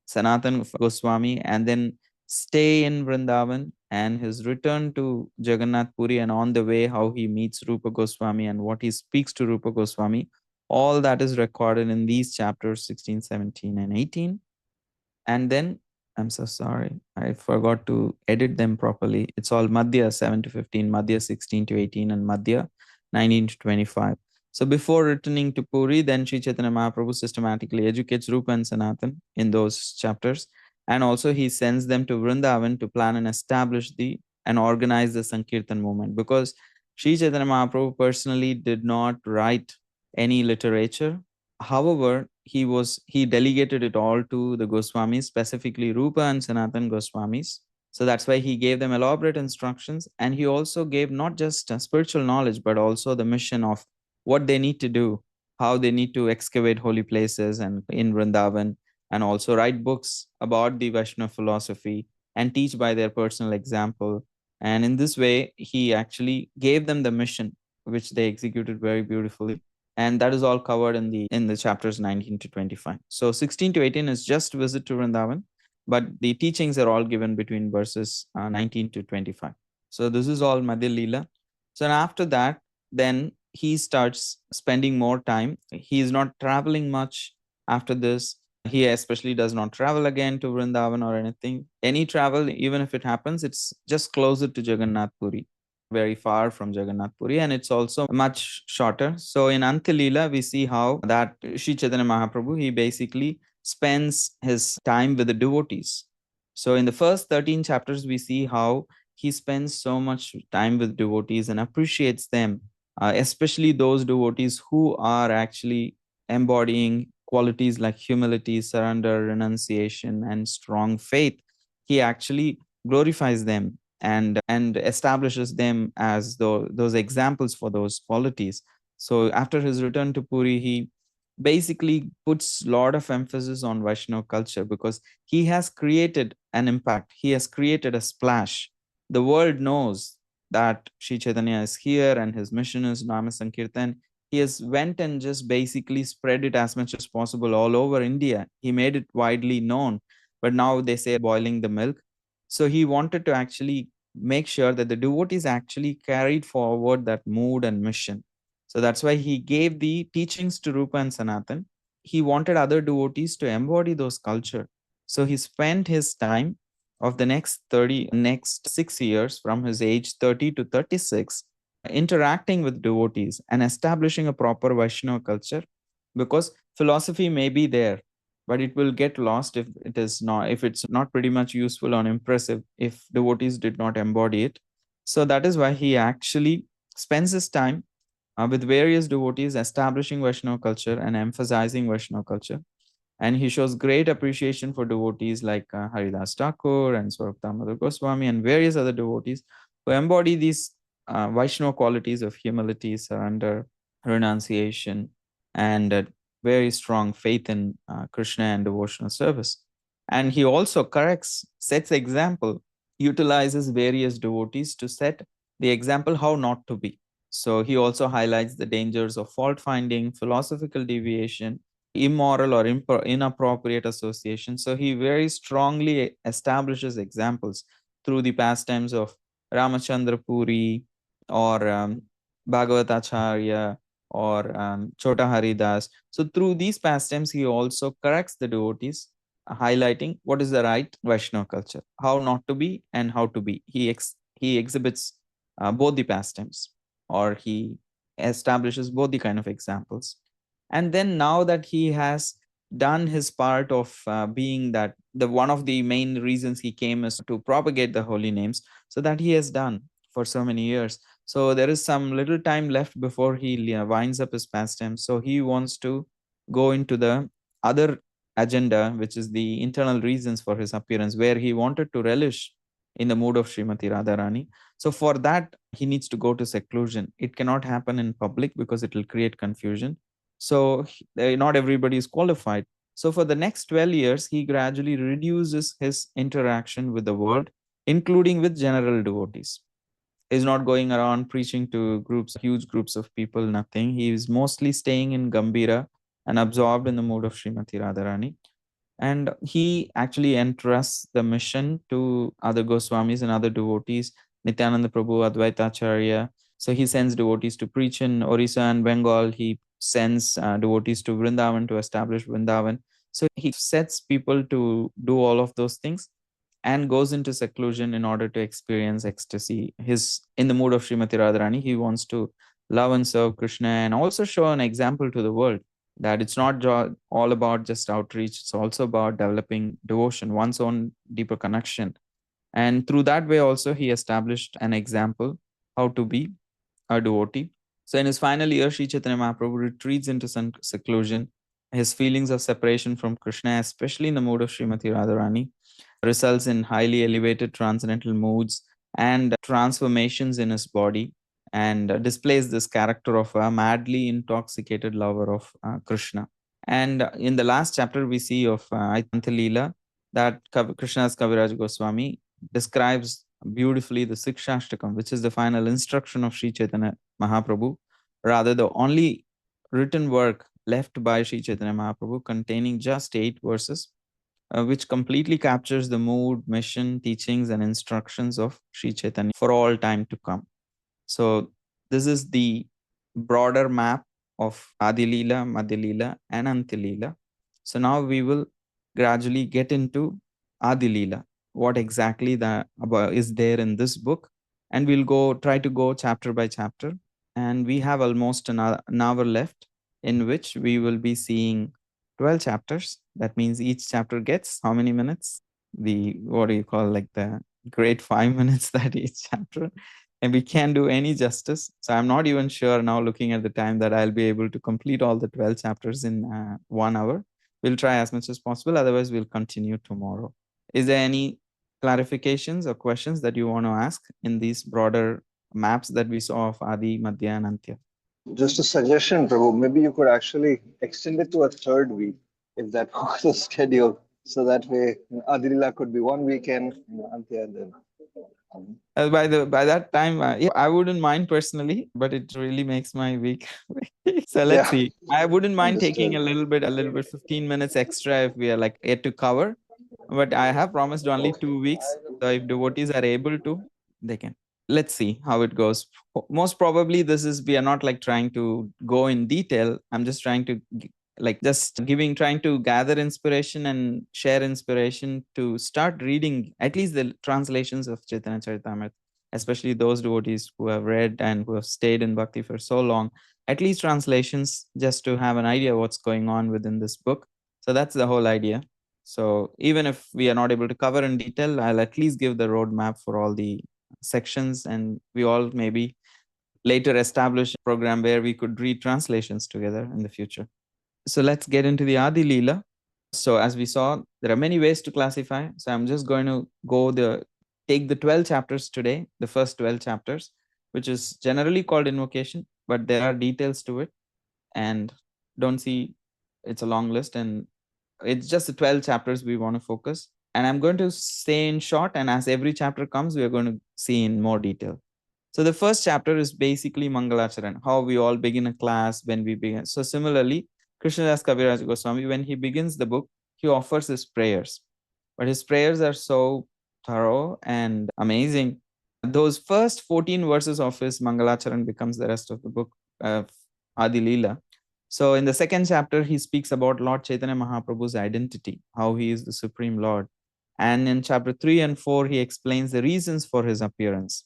Sanatan Goswami, and then stay in Vrindavan, and his return to Jagannath Puri, and on the way how he meets Rupa Goswami and what he speaks to Rupa Goswami, all that is recorded in these chapters 16, 17, and 18. And then, I'm so sorry, I forgot to edit them properly. It's all Madhya 7 to 15, Madhya 16 to 18, and Madhya 19 to 25. So before returning to Puri, then Sri Chaitanya Mahaprabhu systematically educates Rupa and Sanatan in those chapters. And also he sends them to Vrindavan to plan and establish and organize the Sankirtan movement, because Sri Chaitanya Mahaprabhu personally did not write any literature. However, he delegated it all to the Goswamis, specifically Rupa and Sanatan Goswamis. So that's why he gave them elaborate instructions, and he also gave not just spiritual knowledge, but also the mission of what they need to do, how they need to excavate holy places and in Vrindavan, and also write books about the Vaishnava philosophy and teach by their personal example. And in this way, he actually gave them the mission, which they executed very beautifully. And that is all covered in the chapters 19 to 25. So 16 to 18 is just visit to Vrindavan, but the teachings are all given between verses 19 to 25. So this is all Madhya Lila. So after that, then he starts spending more time. He is not traveling much after this. He especially does not travel again to Vrindavan or anything. Any travel, even if it happens, it's just closer to Jagannath Puri, very far from Jagannath Puri, and it's also much shorter. So in Antilila, we see how that Sri Chaitanya Mahaprabhu, he basically spends his time with the devotees. So in the first 13 chapters, we see how he spends so much time with devotees and appreciates them, especially those devotees who are actually embodying qualities like humility, surrender, renunciation, and strong faith. He actually glorifies them and establishes them as those examples for those qualities. So after his return to Puri, he basically puts a lot of emphasis on Vaishnava culture, because he has created an impact. He has created a splash. The world knows that Sri Chaitanya is here and his mission is Nama Sankirtan. He has went and just basically spread it as much as possible all over India. He made it widely known, but now they say boiling the milk. So he wanted to actually make sure that the devotees actually carried forward that mood and mission. So that's why he gave the teachings to Rupa and Sanatan. He wanted other devotees to embody those culture. So he spent his time of the next 6 years, from his age 30 to 36, interacting with devotees and establishing a proper Vaishnava culture, because philosophy may be there, but it will get lost if it's not pretty much useful or impressive if devotees did not embody it. So that is why he actually spends his time with various devotees establishing Vaishnava culture and emphasizing Vaishnava culture. And he shows great appreciation for devotees like Haridas Thakur and Swarup Damodar Goswami and various other devotees who embody these Vaishnava qualities of humility, surrender, renunciation, and very strong faith in Krishna and devotional service. And he also sets example, utilizes various devotees to set the example how not to be. So he also highlights the dangers of fault finding, philosophical deviation, immoral or inappropriate association. So he very strongly establishes examples through the pastimes of Ramachandra Puri or Bhagavatacharya or Chota Haridas. So through these pastimes, he also corrects the devotees, highlighting what is the right Vaishnava culture, how not to be and how to be. He exhibits both the pastimes, or he establishes both the kind of examples. And then now that he has done his part of being that the one of the main reasons he came is to propagate the holy names, so that he has done for so many years. So there is some little time left before he winds up his pastime. So he wants to go into the other agenda, which is the internal reasons for his appearance, where he wanted to relish in the mood of Srimati Radharani. So for that, he needs to go to seclusion. It cannot happen in public because it will create confusion. So not everybody is qualified. So for the next 12 years, he gradually reduces his interaction with the world, including with general devotees. He's not going around preaching to groups, huge groups of people, nothing. He is mostly staying in Gambhira and absorbed in the mood of Srimati Radharani. And he actually entrusts the mission to other Goswamis and other devotees, Nityananda Prabhu, Advaita Acharya. So he sends devotees to preach in Orissa and Bengal. He sends devotees to Vrindavan to establish Vrindavan. So he sets people to do all of those things and goes into seclusion in order to experience ecstasy. In the mood of Srimati Radharani, he wants to love and serve Krishna and also show an example to the world that it's not all about just outreach. It's also about developing devotion, one's own deeper connection. And through that way also, he established an example how to be a devotee. So in his final year, Sri Chaitanya Mahaprabhu retreats into seclusion. His feelings of separation from Krishna, especially in the mood of Srimati Radharani, results in highly elevated transcendental moods and transformations in his body, and displays this character of a madly intoxicated lover of Krishna. And in the last chapter, we see of Lila that Krishna's Kaviraj Goswami describes beautifully the Sikshashtakam, which is the final instruction of Sri Chaitanya Mahaprabhu, rather the only written work left by Sri Chaitanya Mahaprabhu, containing just 8 verses, which completely captures the mood, mission, teachings, and instructions of Sri Chaitanya for all time to come. So this is the broader map of Adi Lila, Madhya Lila, and Antya Lila. So now we will gradually get into Adi Lila, what exactly is there in this book, and we'll try to go chapter by chapter. And we have almost an hour left, in which we will be seeing 12 chapters. That means each chapter gets how many minutes? What do you call, like the great 5 minutes that each chapter, and we can't do any justice. So I'm not even sure now, looking at the time, that I'll be able to complete all the 12 chapters in 1 hour. We'll try as much as possible. Otherwise, we'll continue tomorrow. Is there any clarifications or questions that you want to ask in these broader maps that we saw of Adi, Madhya, and Antya?
Just a suggestion, Prabhu. Maybe you could actually extend it to a third week, if that was the schedule. So that way, Adilila could be 1 weekend, Antya, and then.
By that time, yeah, I wouldn't mind personally, but it really makes my week. So let's see. I wouldn't mind taking a little bit, 15 minutes extra if we are like yet to cover. But I have promised only 2 weeks. So if devotees are able to, they can. Let's see how it goes. Most probably, we are not like trying to go in detail. I'm just trying to trying to gather inspiration and share inspiration to start reading at least the translations of Chaitanya Charitamrita, especially those devotees who have read and who have stayed in bhakti for so long, at least translations, just to have an idea what's going on within this book. So that's the whole idea. So even if we are not able to cover in detail, I'll at least give the roadmap for all the sections, and we all maybe later establish a program where we could read translations together in the future. So let's get into the Adi Lila. So as we saw, there are many ways to classify. So I'm just going to take the 12 chapters today, the first 12 chapters, which is generally called invocation, but there are details to it. And don't see, it's a long list, and it's just the 12 chapters we want to focus. And I'm going to say in short, and as every chapter comes, we are going to see in more detail. So the first chapter is basically Mangalacharan, how we all begin a class when we begin. So similarly, Krishnadas Kaviraj Goswami, when he begins the book, he offers his prayers. But his prayers are so thorough and amazing. Those first 14 verses of his Mangalacharan becomes the rest of the book of Adi Lila. So in the second chapter, he speaks about Lord Chaitanya Mahaprabhu's identity, how he is the Supreme Lord. And in chapter 3 and 4, he explains the reasons for his appearance.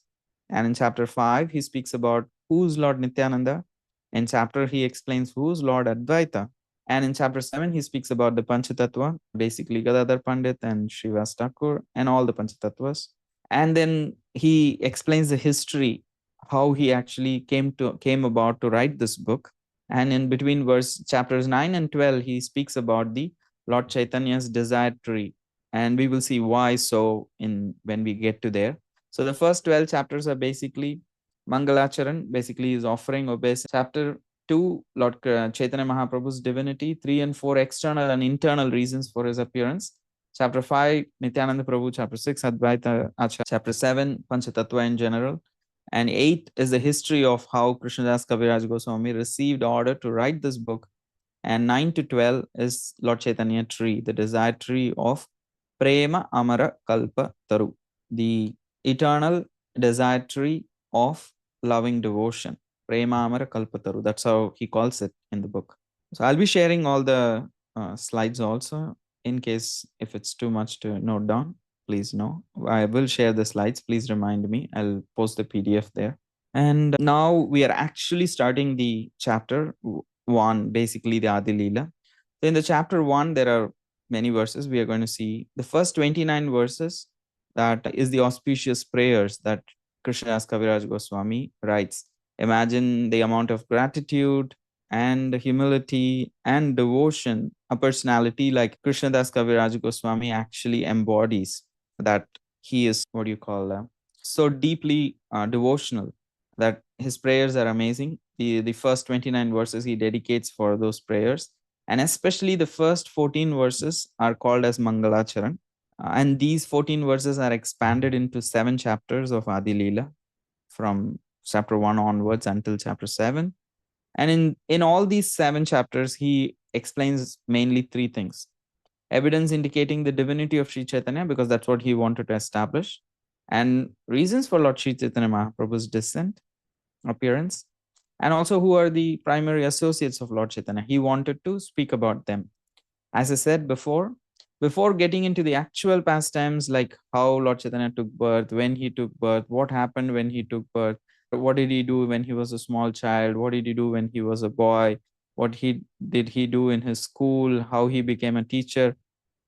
And in chapter 5, he speaks about who's Lord Nityananda. In chapter, he explains who's Lord Advaita. And in chapter 7, he speaks about the Panchatattva, basically Gadadhar Pandit and Srivas Thakur and all the Panchatattvas. And then he explains the history, how he actually came about to write this book. And in between chapters 9 and 12, he speaks about the Lord Chaitanya's desire tree. And we will see why so when we get to there. So the first 12 chapters are basically Mangalacharan, basically is offering obeisance. Chapter 2, Lord Chaitanya Mahaprabhu's divinity. 3 and 4, external and internal reasons for his appearance. Chapter 5, Nityananda Prabhu. Chapter 6, Advaita Acharya. Chapter 7, Panchatattva in general. And 8 is the history of how Krishnadas Kaviraj Goswami received order to write this book. And 9 to 12 is Lord Chaitanya tree, the desire tree of Prema Amara Kalpa Taru, the eternal desire tree of loving devotion. Prema Amara Kalpa Taru. That's how he calls it in the book. So I'll be sharing all the slides also, in case if it's too much to note down. Please know. I will share the slides. Please remind me. I'll post the PDF there. And now we are actually starting the chapter 1, basically the Adi Lila. So in the chapter 1, there are many verses. We are going to see the first 29 verses. That is the auspicious prayers that Krishnadas Kaviraj Goswami writes. Imagine the amount of gratitude and humility and devotion a personality like Krishnadas Kaviraj Goswami actually embodies. That he is, so deeply devotional that his prayers are amazing. The first 29 verses he dedicates for those prayers. And especially the first 14 verses are called as Mangalacharan. And these 14 verses are expanded into 7 chapters of Adi Lila from chapter 1 onwards until chapter 7. And in all these 7 chapters, he explains mainly 3 things. Evidence indicating the divinity of Sri Chaitanya, because that's what he wanted to establish. And reasons for Lord Sri Chaitanya Mahaprabhu's descent, appearance. And also who are the primary associates of Lord Chaitanya. He wanted to speak about them. As I said before getting into the actual pastimes, like how Lord Chaitanya took birth, when he took birth, what happened when he took birth, what did he do when he was a small child, what did he do when he was a boy, did he do in his school, how he became a teacher.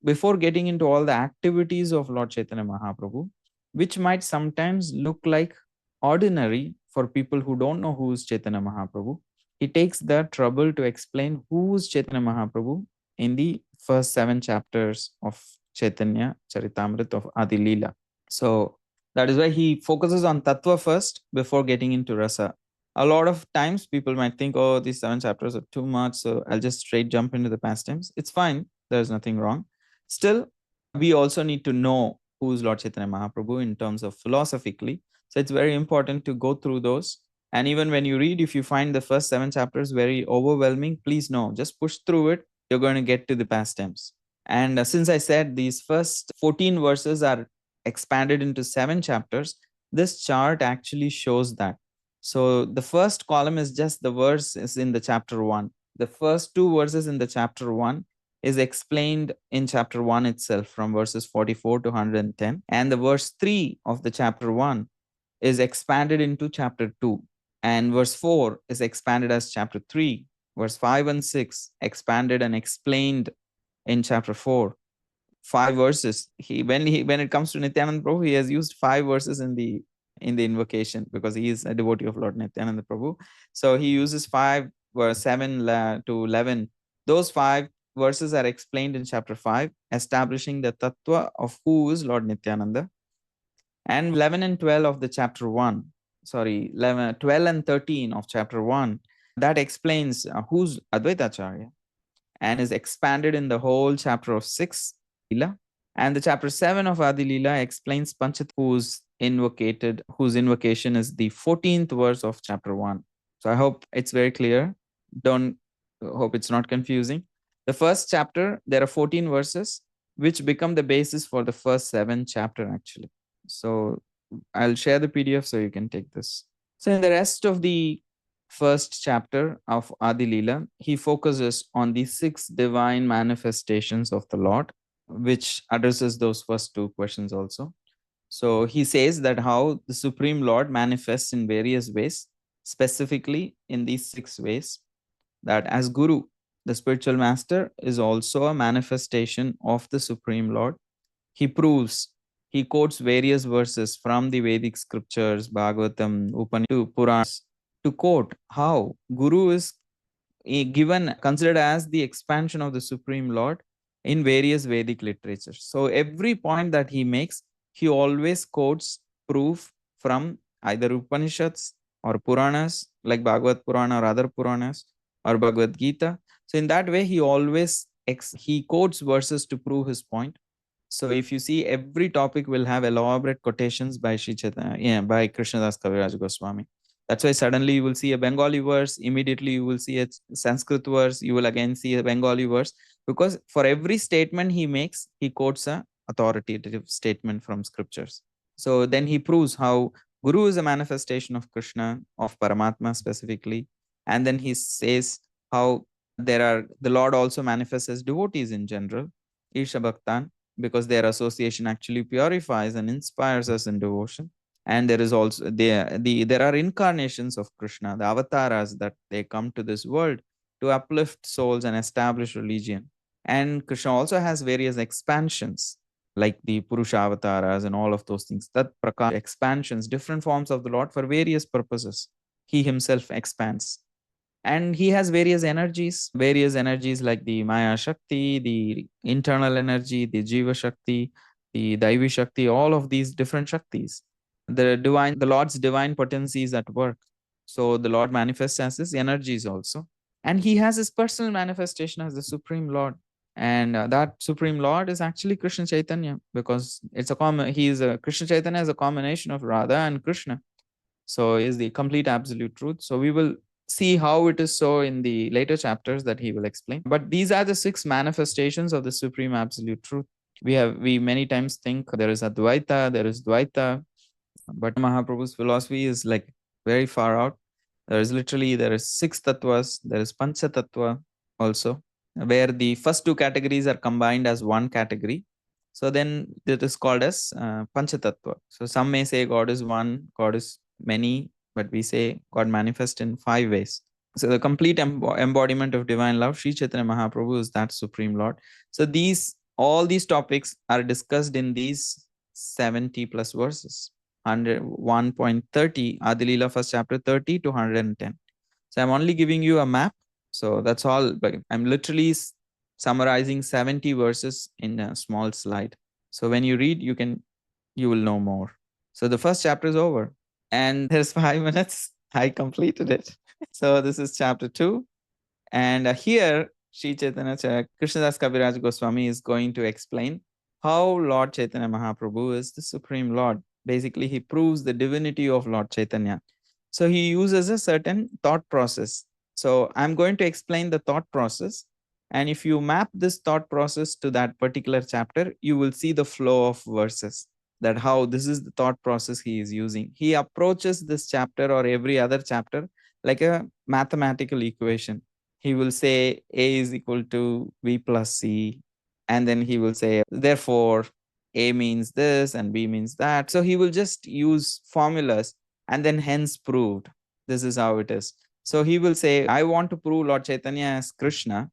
Before getting into all the activities of Lord Chaitanya Mahaprabhu, which might sometimes look like ordinary for people who don't know who is Chaitanya Mahaprabhu, he takes the trouble to explain who is Chaitanya Mahaprabhu in the first 7 chapters of Chaitanya Charitamrita of Adi Lila. So that is why he focuses on Tattva first before getting into Rasa. A lot of times people might think, oh, these 7 chapters are too much, so I'll just straight jump into the pastimes. It's fine. There's nothing wrong. Still, we also need to know who is Lord Chaitanya Mahaprabhu in terms of philosophically. So it's very important to go through those. And even when you read, if you find the first 7 chapters very overwhelming, please know, just push through it. You're going to get to the past tense. And since I said these first 14 verses are expanded into 7 chapters, this chart actually shows that. So the first column is just the verses in the chapter 1. The first 2 verses in the chapter 1 is explained in chapter 1 itself from verses 44 to 110. And the verse 3 of the chapter 1 is expanded into chapter 2. And verse 4 is expanded as chapter 3. Verse 5 and 6 expanded and explained in chapter 4. 5 verses. When it comes to Nityananda Prabhu, he has used 5 verses in the invocation because he is a devotee of Lord Nityananda Prabhu. So he uses 5 verse 7 to 11. Those 5 verses are explained in chapter 5, establishing the tattva of who is Lord Nityananda. And 11 and 12 of the chapter 1, 12 and 13 of chapter 1, that explains who's Advaita Acharya and is expanded in the whole chapter of 6, Lila. And the chapter 7 of Adi Lila explains Panchat, whose invocation is the 14th verse of chapter 1. So I hope it's very clear. Don't Hope it's not confusing. The first chapter, there are 14 verses, which become the basis for the first 7 chapter actually. So I'll share the PDF so you can take this. So in the rest of the first chapter of Adi Lila, he focuses on the 6 divine manifestations of the Lord, which addresses those first 2 questions also. So he says that how the Supreme Lord manifests in various ways, specifically in these 6 ways, that as Guru, the spiritual master is also a manifestation of the Supreme Lord. He proves, he quotes various verses from the Vedic scriptures, Bhagavatam, Upanishad, to Puranas, to quote how Guru is given, considered as the expansion of the Supreme Lord in various Vedic literatures. So every point that he makes, he always quotes proof from either Upanishads or Puranas, like Bhagavad Purana or other Puranas, or Bhagavad Gita. So in that way, he always he quotes verses to prove his point. So if you see, every topic will have elaborate quotations by Sri Chaitanya, by Krishnadas Kaviraj Goswami. That's why suddenly you will see a Bengali verse, immediately you will see a Sanskrit verse, you will again see a Bengali verse, because for every statement he makes, he quotes a authoritative statement from scriptures. So then he proves how Guru is a manifestation of Krishna, of Paramatma specifically. And then he says how the Lord also manifests as devotees in general, Isha Bhaktan, because their association actually purifies and inspires us in devotion. And there is also there are incarnations of Krishna, the avatars, that they come to this world to uplift souls and establish religion. And Krishna also has various expansions, like the Purusha avatars and all of those things. That prakar expansions, different forms of the Lord for various purposes. He himself expands. And he has various energies like the Maya Shakti, the internal energy, the Jiva Shakti, the Daivi Shakti, all of these different Shaktis. The Lord's divine potency is at work. So the Lord manifests as his energies also. And he has his personal manifestation as the Supreme Lord. And that Supreme Lord is actually Krishna Chaitanya, because Krishna Chaitanya is a combination of Radha and Krishna. So is the complete absolute truth. So we will see how it is so in the later chapters that he will explain. But these are the 6 manifestations of the supreme absolute truth. We many times think there is Advaita, there is Dvaita, but Mahaprabhu's philosophy is like very far out. There is 6 tattvas, there is Pancha Tattva also, where the first 2 categories are combined as one category. So then it is called as Pancha Tattva. So some may say God is one, God is many, but we say God manifests in 5 ways. So the complete embodiment of divine love, Sri Chaitanya Mahaprabhu is that Supreme Lord. So all these topics are discussed in these 70 plus verses. 1.30, Adi Lila first chapter 30 to 110. So I'm only giving you a map. So that's all. But I'm literally summarizing 70 verses in a small slide. So when you read, you will know more. So the first chapter is over. And there's 5 minutes. I completed it. So this is chapter 2. And here, Sri Chaitanya Krishnadas Kaviraj Goswami is going to explain how Lord Chaitanya Mahaprabhu is the Supreme Lord. Basically, he proves the divinity of Lord Chaitanya. So he uses a certain thought process. So I'm going to explain the thought process. And if you map this thought process to that particular chapter, you will see the flow of verses, that how this is the thought process he is using. He approaches this chapter or every other chapter like a mathematical equation. He will say A is equal to B plus C. And then he will say, therefore, A means this and B means that. So he will just use formulas and then hence proved. This is how it is. So he will say, I want to prove Lord Chaitanya as Krishna.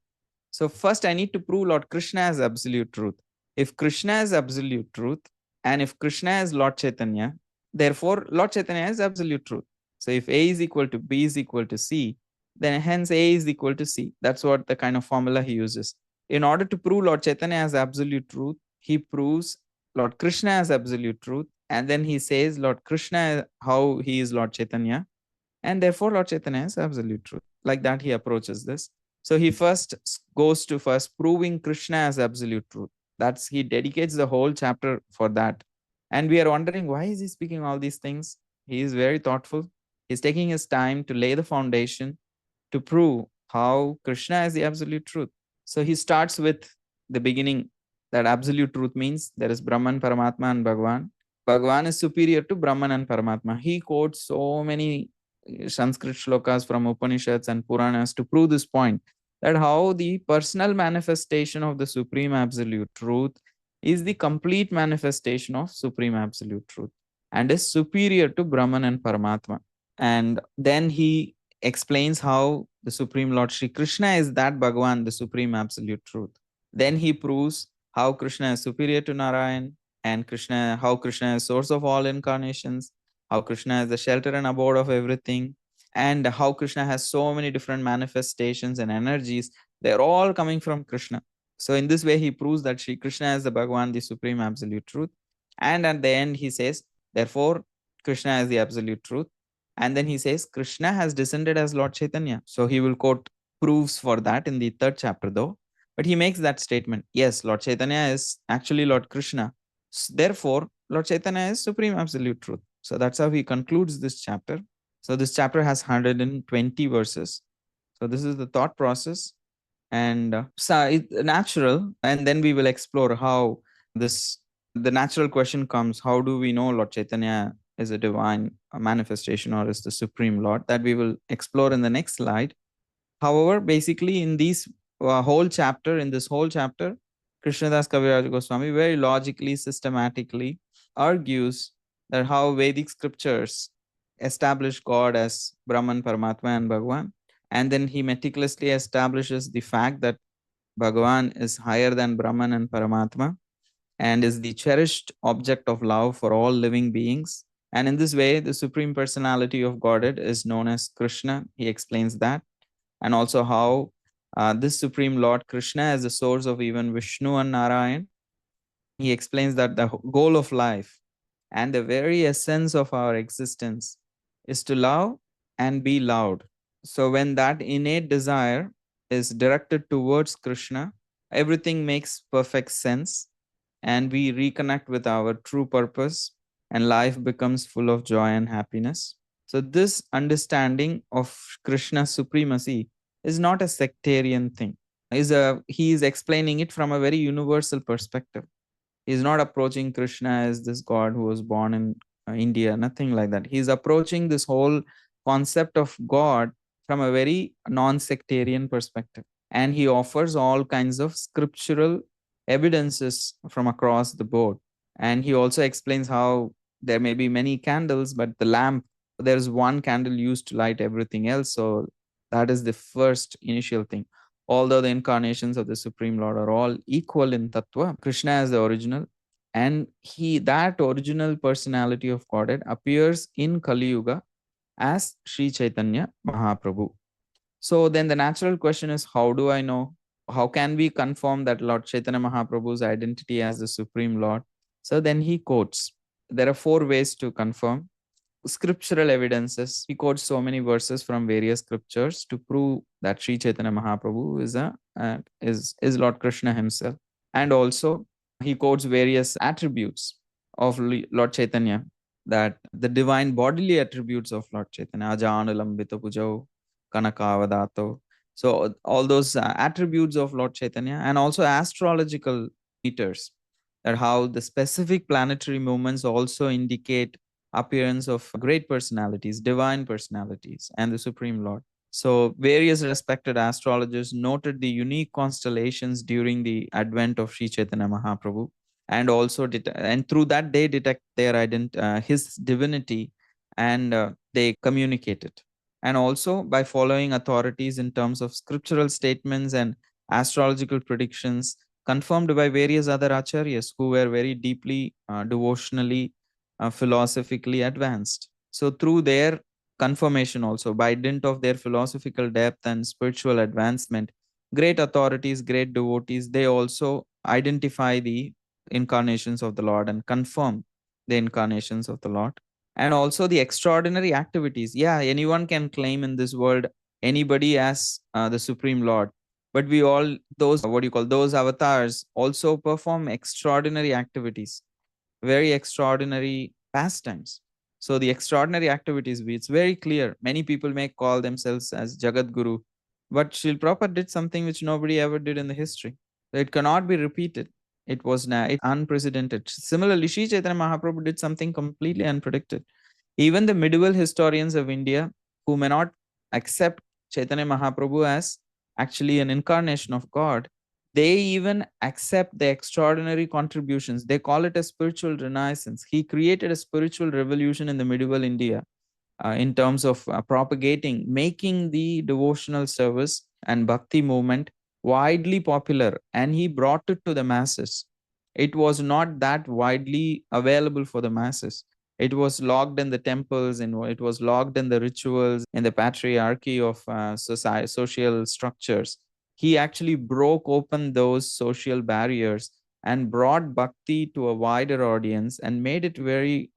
So first I need to prove Lord Krishna as absolute truth. If Krishna is absolute truth, and if Krishna is Lord Chaitanya, therefore Lord Chaitanya is absolute truth. So if A is equal to B is equal to C, then hence A is equal to C. That's what the kind of formula he uses. In order to prove Lord Chaitanya as absolute truth, he proves Lord Krishna as absolute truth, and then he says Lord Krishna, how he is Lord Chaitanya, and therefore Lord Chaitanya is absolute truth. Like that he approaches this. So he first goes to proving Krishna as absolute truth. He dedicates the whole chapter for that. And we are wondering, why is he speaking all these things? He is very thoughtful. He's taking his time to lay the foundation to prove how Krishna is the absolute truth. So he starts with the beginning, that absolute truth means there is Brahman, Paramatma, and Bhagavan. Bhagavan is superior to Brahman and Paramatma. He quotes so many Sanskrit shlokas from Upanishads and Puranas to prove this point, that how the personal manifestation of the Supreme Absolute Truth is the complete manifestation of Supreme Absolute Truth and is superior to Brahman and Paramatma. And then he explains how the Supreme Lord Shri Krishna is that Bhagavan, the Supreme Absolute Truth. Then he proves how Krishna is superior to Narayan, and how Krishna is source of all incarnations, how Krishna is the shelter and abode of everything, and how Krishna has so many different manifestations and energies. They're all coming from Krishna. So in this way, he proves that Shri Krishna is the Bhagavan, the Supreme Absolute Truth. And at the end, he says, therefore, Krishna is the Absolute Truth. And then he says, Krishna has descended as Lord Chaitanya. So he will quote proofs for that in the 3rd chapter, though. But he makes that statement. Yes, Lord Chaitanya is actually Lord Krishna. Therefore, Lord Chaitanya is Supreme Absolute Truth. So that's how he concludes this chapter. So this chapter has 120 verses. So this is the thought process. And so it's natural. And then we will explore how the natural question comes, how do we know Lord Chaitanya is a divine manifestation or is the Supreme Lord? That we will explore in the next slide. However, basically in this whole chapter, Krishnadas Kaviraj Goswami very logically, systematically argues that how Vedic scriptures establish God as Brahman, Paramatma, and Bhagavan. And then he meticulously establishes the fact that Bhagavan is higher than Brahman and Paramatma and is the cherished object of love for all living beings. And in this way, the Supreme Personality of Godhead is known as Krishna. He explains that. And also how this Supreme Lord Krishna is the source of even Vishnu and Narayan. He explains that the goal of life and the very essence of our existence is to love and be loved. So when that innate desire is directed towards Krishna, everything makes perfect sense and we reconnect with our true purpose and life becomes full of joy and happiness. So this understanding of Krishna's supremacy is not a sectarian thing. He is explaining it from a very universal perspective. He's not approaching Krishna as this God who was born in India, nothing like that. He's approaching this whole concept of God from a very non-sectarian perspective. And he offers all kinds of scriptural evidences from across the board. And he also explains how there may be many candles, but the lamp, there's one candle used to light everything else. So that is the first initial thing. Although the incarnations of the Supreme Lord are all equal in Tattva, Krishna is the original. And that original personality of Godhead appears in Kali Yuga as Sri Chaitanya Mahaprabhu. So then the natural question is, how do I know? How can we confirm that Lord Chaitanya Mahaprabhu's identity as the Supreme Lord? So then he quotes, there are 4 ways to confirm. Scriptural evidences. He quotes so many verses from various scriptures to prove that Sri Chaitanya Mahaprabhu is Lord Krishna himself. And also he quotes various attributes of Lord Chaitanya, that the divine bodily attributes of Lord Chaitanya, Ajanulambita Pujao, Kanakavadato. So all those attributes of Lord Chaitanya, and also astrological meters, that how the specific planetary movements also indicate appearance of great personalities, divine personalities, and the Supreme Lord. So various respected astrologers noted the unique constellations during the advent of Sri Chaitanya Mahaprabhu, and also and through that they detect his divinity, and they communicate it. And also by following authorities in terms of scriptural statements and astrological predictions confirmed by various other acharyas who were very deeply devotionally philosophically advanced. So through their confirmation also, by dint of their philosophical depth and spiritual advancement, great authorities, great devotees, they also identify the incarnations of the Lord and confirm the incarnations of the Lord. And also the extraordinary activities. Yeah, anyone can claim in this world anybody as the Supreme Lord. But we all, those avatars also perform extraordinary activities, very extraordinary pastimes. So the extraordinary activities, it's very clear. Many people may call themselves as Jagat Guru, But Srila Prabhupada did something which nobody ever did in the history. It cannot be repeated. It was unprecedented. Similarly, Sri Chaitanya Mahaprabhu did something completely unpredicted. Even the medieval historians of India, who may not accept Chaitanya Mahaprabhu as actually an incarnation of God, they even accept the extraordinary contributions. They call it a spiritual renaissance. He created a spiritual revolution in the medieval India in terms of propagating, making the devotional service and bhakti movement widely popular, and he brought it to the masses. It was not that widely available for the masses. It was locked in the temples, and it was locked in the rituals, in the patriarchy of social structures. He actually broke open those social barriers and brought bhakti to a wider audience and made it very,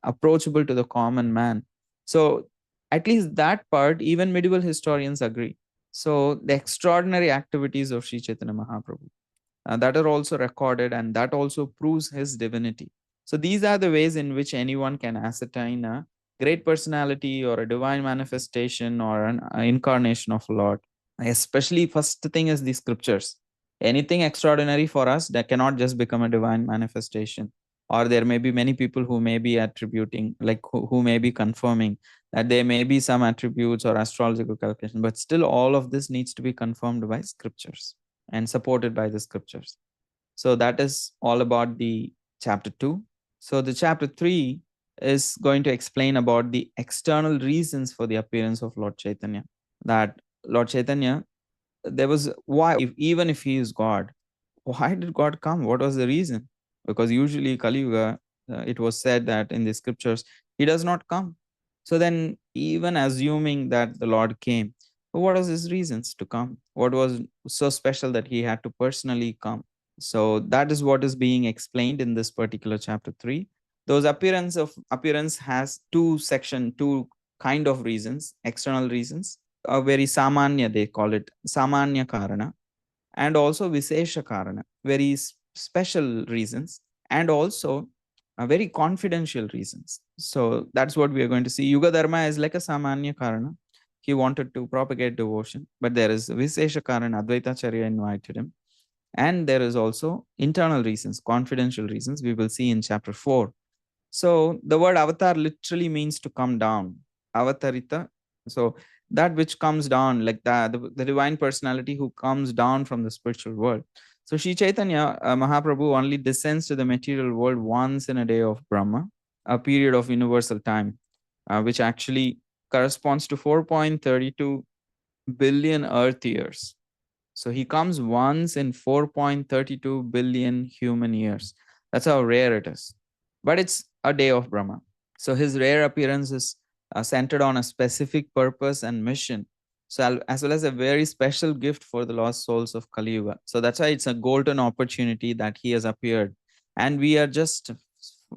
approachable to the common man. So at least that part, even medieval historians agree. So the extraordinary activities of Sri Chaitanya Mahaprabhu that are also recorded, and that also proves his divinity. So these are the ways in which anyone can ascertain a great personality or a divine manifestation or an incarnation of Lord. Especially first thing is the scriptures. Anything extraordinary for us that cannot just become a divine manifestation. Or there may be many people who may be attributing, like who may be confirming that there may be some attributes or astrological calculation, but still all of this needs to be confirmed by scriptures and supported by the scriptures. So that is all about the chapter 2. So the chapter 3 is going to explain about the external reasons for the appearance of Lord Chaitanya. That Lord Chaitanya, there was why, even if he is God, why did God come? What was the reason? Because usually Kali Yuga, it was said that in the scriptures, he does not come. So then, even assuming that the Lord came, what was his reasons to come? What was so special that he had to personally come? So that is what is being explained in this particular chapter 3. Those appearance has two kind of reasons, external reasons. A very samanya, they call it samanya karana, and also Vishesha Karana, very special reasons, and also very confidential reasons. So that's what we are going to see. Yuga Dharma is like a Samanya Karana. He wanted to propagate devotion, but there is Vishesha Karana, Advaita Acharya invited him. And there is also internal reasons, confidential reasons, we will see in chapter 4. So the word avatar literally means to come down. Avatarita. So that which comes down, like the divine personality who comes down from the spiritual world. So Sri Chaitanya Mahaprabhu only descends to the material world once in a day of Brahma, a period of universal time, which actually corresponds to 4.32 billion Earth years. So he comes once in 4.32 billion human years. That's how rare it is. But it's a day of Brahma. So his rare appearance is centered on a specific purpose and mission. So as well as a very special gift for the lost souls of Kali Yuga. So that's why it's a golden opportunity that he has appeared. And we are just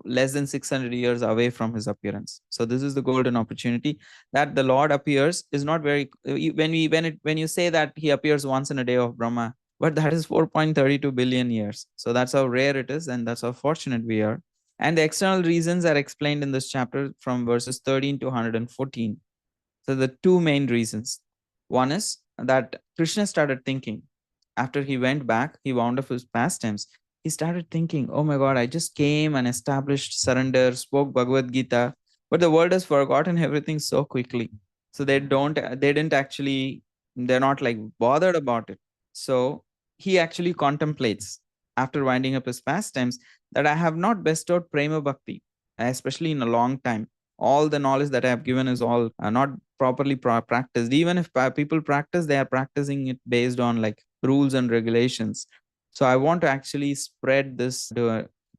less than 600 years away from his appearance. So this is the golden opportunity that the Lord appears is not very, when you say that he appears once in a day of Brahma, but that is 4.32 billion years. So that's how rare it is, and that's how fortunate we are. And the external reasons are explained in this chapter from verses 13 to 114. So the two main reasons. One is that Krishna started thinking. After he went back, he wound up his pastimes. He started thinking, oh my God, I just came and established surrender, spoke Bhagavad Gita, but the world has forgotten everything so quickly. So they're not like bothered about it. So he actually contemplates, after winding up his pastimes, that I have not bestowed prema bhakti, especially in a long time. All the knowledge that I have given is all not properly practiced. Even if people practice, they are practicing it based on like rules and regulations. So I want to actually spread this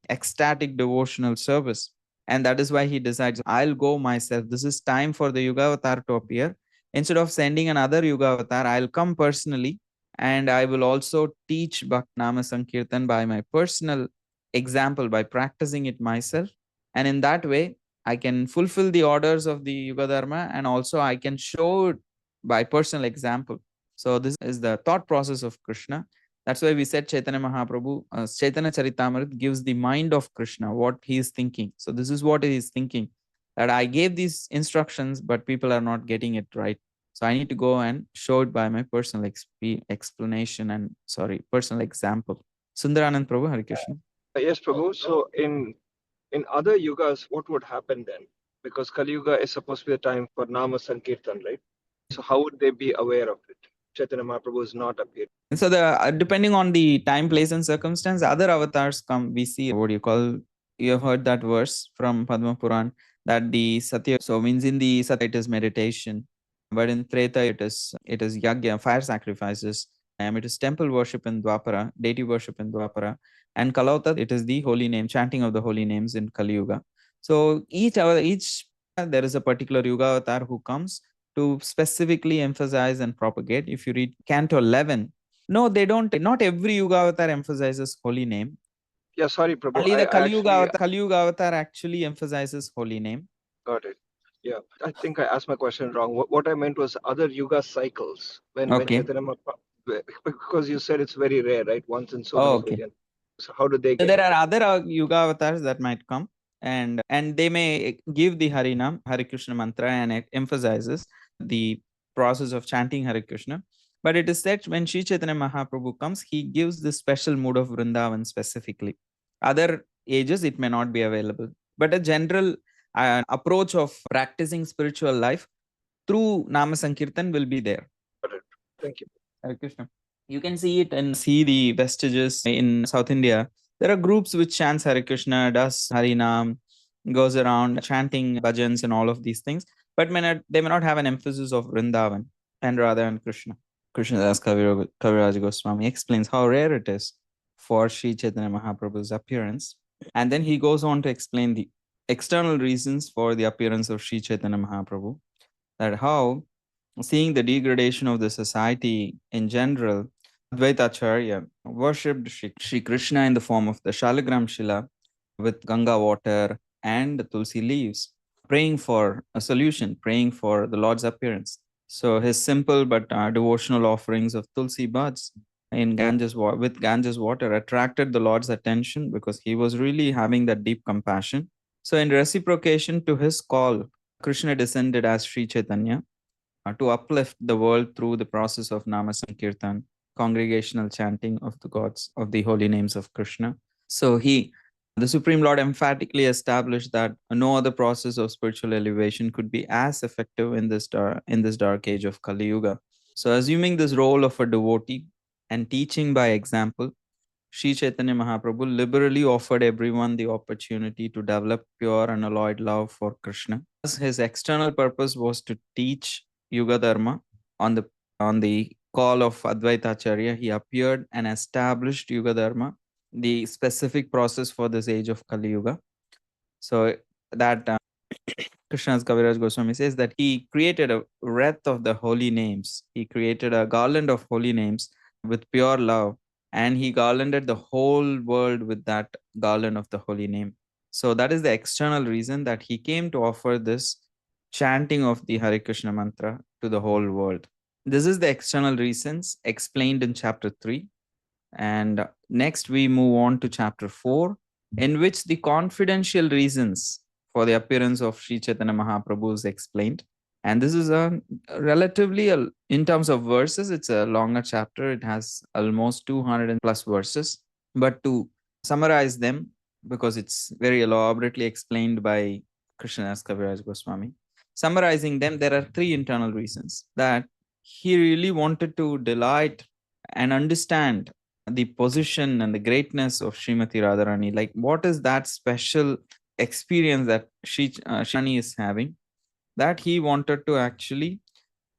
ecstatic devotional service. And that is why he decides, I'll go myself. This is time for the Yuga Avatar to appear. Instead of sending another Yuga Avatar, I'll come personally, and I will also teach Bhakti Nama Sankirtan by my personal example, by practicing it myself. And in that way, I can fulfill the orders of the Yuga Dharma, and also I can show it by personal example. So this is the thought process of Krishna. That's why we said Chaitanya Mahaprabhu, Chaitanya Charitamrita gives the mind of Krishna, what he is thinking. So this is what he is thinking, that I gave these instructions, but people are not getting it right. So I need to go and show it by my personal explanation and personal example. Sundaranand Prabhu, Hare Krishna.
Yes, Prabhu. So in other yugas, what would happen then? Because Kali Yuga is supposed to be the time for Nama Sankirtan, right? So how would they be aware of it? Chaitanya Mahaprabhu is not appearing.
So depending on the time, place, and circumstance, other avatars come. We see what you call. You have heard that verse from Padma Puran that the Satya. So means in the Satya it is meditation, but in Treta it is yagya, fire sacrifices. It is temple worship in Dwapara, deity worship in Dwapara, and Kalauta it is the holy name, chanting of the holy names in Kali Yuga. So each there is a particular Yuga avatar who comes to specifically emphasize and propagate. If you read Canto 11. No, they don't. Not every Yuga avatar emphasizes holy name.
Yeah, sorry, Prabhu.
Only the Kali Yuga avatar actually emphasizes holy name.
Got it. Yeah, I think I asked my question wrong. What I meant was other Yuga cycles. When Chaitanya Mahaprabhu, because you said it's very rare, right? Once in so many million. So how do they get
there are other Yuga avatars that might come and they may give the Harinam, Hare Krishna mantra, and it emphasizes the process of chanting Hare Krishna. But it is said when Sri Chaitanya Mahaprabhu comes, he gives the special mood of Vrindavan specifically. Other ages, it may not be available. But a general approach of practicing spiritual life through Nama Sankirtan will be there.
Thank you.
Hare Krishna. You can see it and see the vestiges in South India. There are groups which chants Hare Krishna, does Harinam, goes around chanting bhajans and all of these things, but they may not have an emphasis of Vrindavan and Radha and Krishna. Krishnadas Kaviraj Goswami explains how rare it is for Sri Chaitanya Mahaprabhu's appearance. And then he goes on to explain the external reasons for the appearance of Sri Chaitanya Mahaprabhu, that how, seeing the degradation of the society in general, Advaita Acharya worshipped Sri Krishna in the form of the Shalagram Shila with Ganga water and the Tulsi leaves, praying for a solution, praying for the Lord's appearance. So his simple but devotional offerings of Tulsi buds in with Ganges water attracted the Lord's attention because he was really having that deep compassion. So in reciprocation to his call, Krishna descended as Sri Chaitanya to uplift the world through the process of Nama Sankirtan, congregational chanting of the gods, of the holy names of Krishna. So the Supreme Lord emphatically established that no other process of spiritual elevation could be as effective in this dark age of Kali Yuga. So assuming this role of a devotee and teaching by example, Sri Chaitanya Mahaprabhu liberally offered everyone the opportunity to develop pure unalloyed love for Krishna. His external purpose was to teach Yuga Dharma. On the call of Advaita Acharya, he appeared and established Yuga Dharma, the specific process for this age of Kali Yuga. So that Krishnadas Kaviraj Goswami says that he created a wreath of the holy names. He created a garland of holy names with pure love, and he garlanded the whole world with that garland of the holy name. So that is the external reason that he came to offer this chanting of the Hare Krishna mantra to the whole world. This is the external reasons explained in chapter 3. And next we move on to chapter 4, in which the confidential reasons for the appearance of Sri Chaitanya Mahaprabhu is explained. And this is a relatively, in terms of verses, it's a longer chapter. It has almost 200 and plus verses. But to summarize them, because it's very elaborately explained by Krishnadas Kaviraj Goswami, summarizing them, there are 3 internal reasons that he really wanted to delight and understand the position and the greatness of Srimati Radharani. Like, what is that special experience that Shani is having that he wanted to actually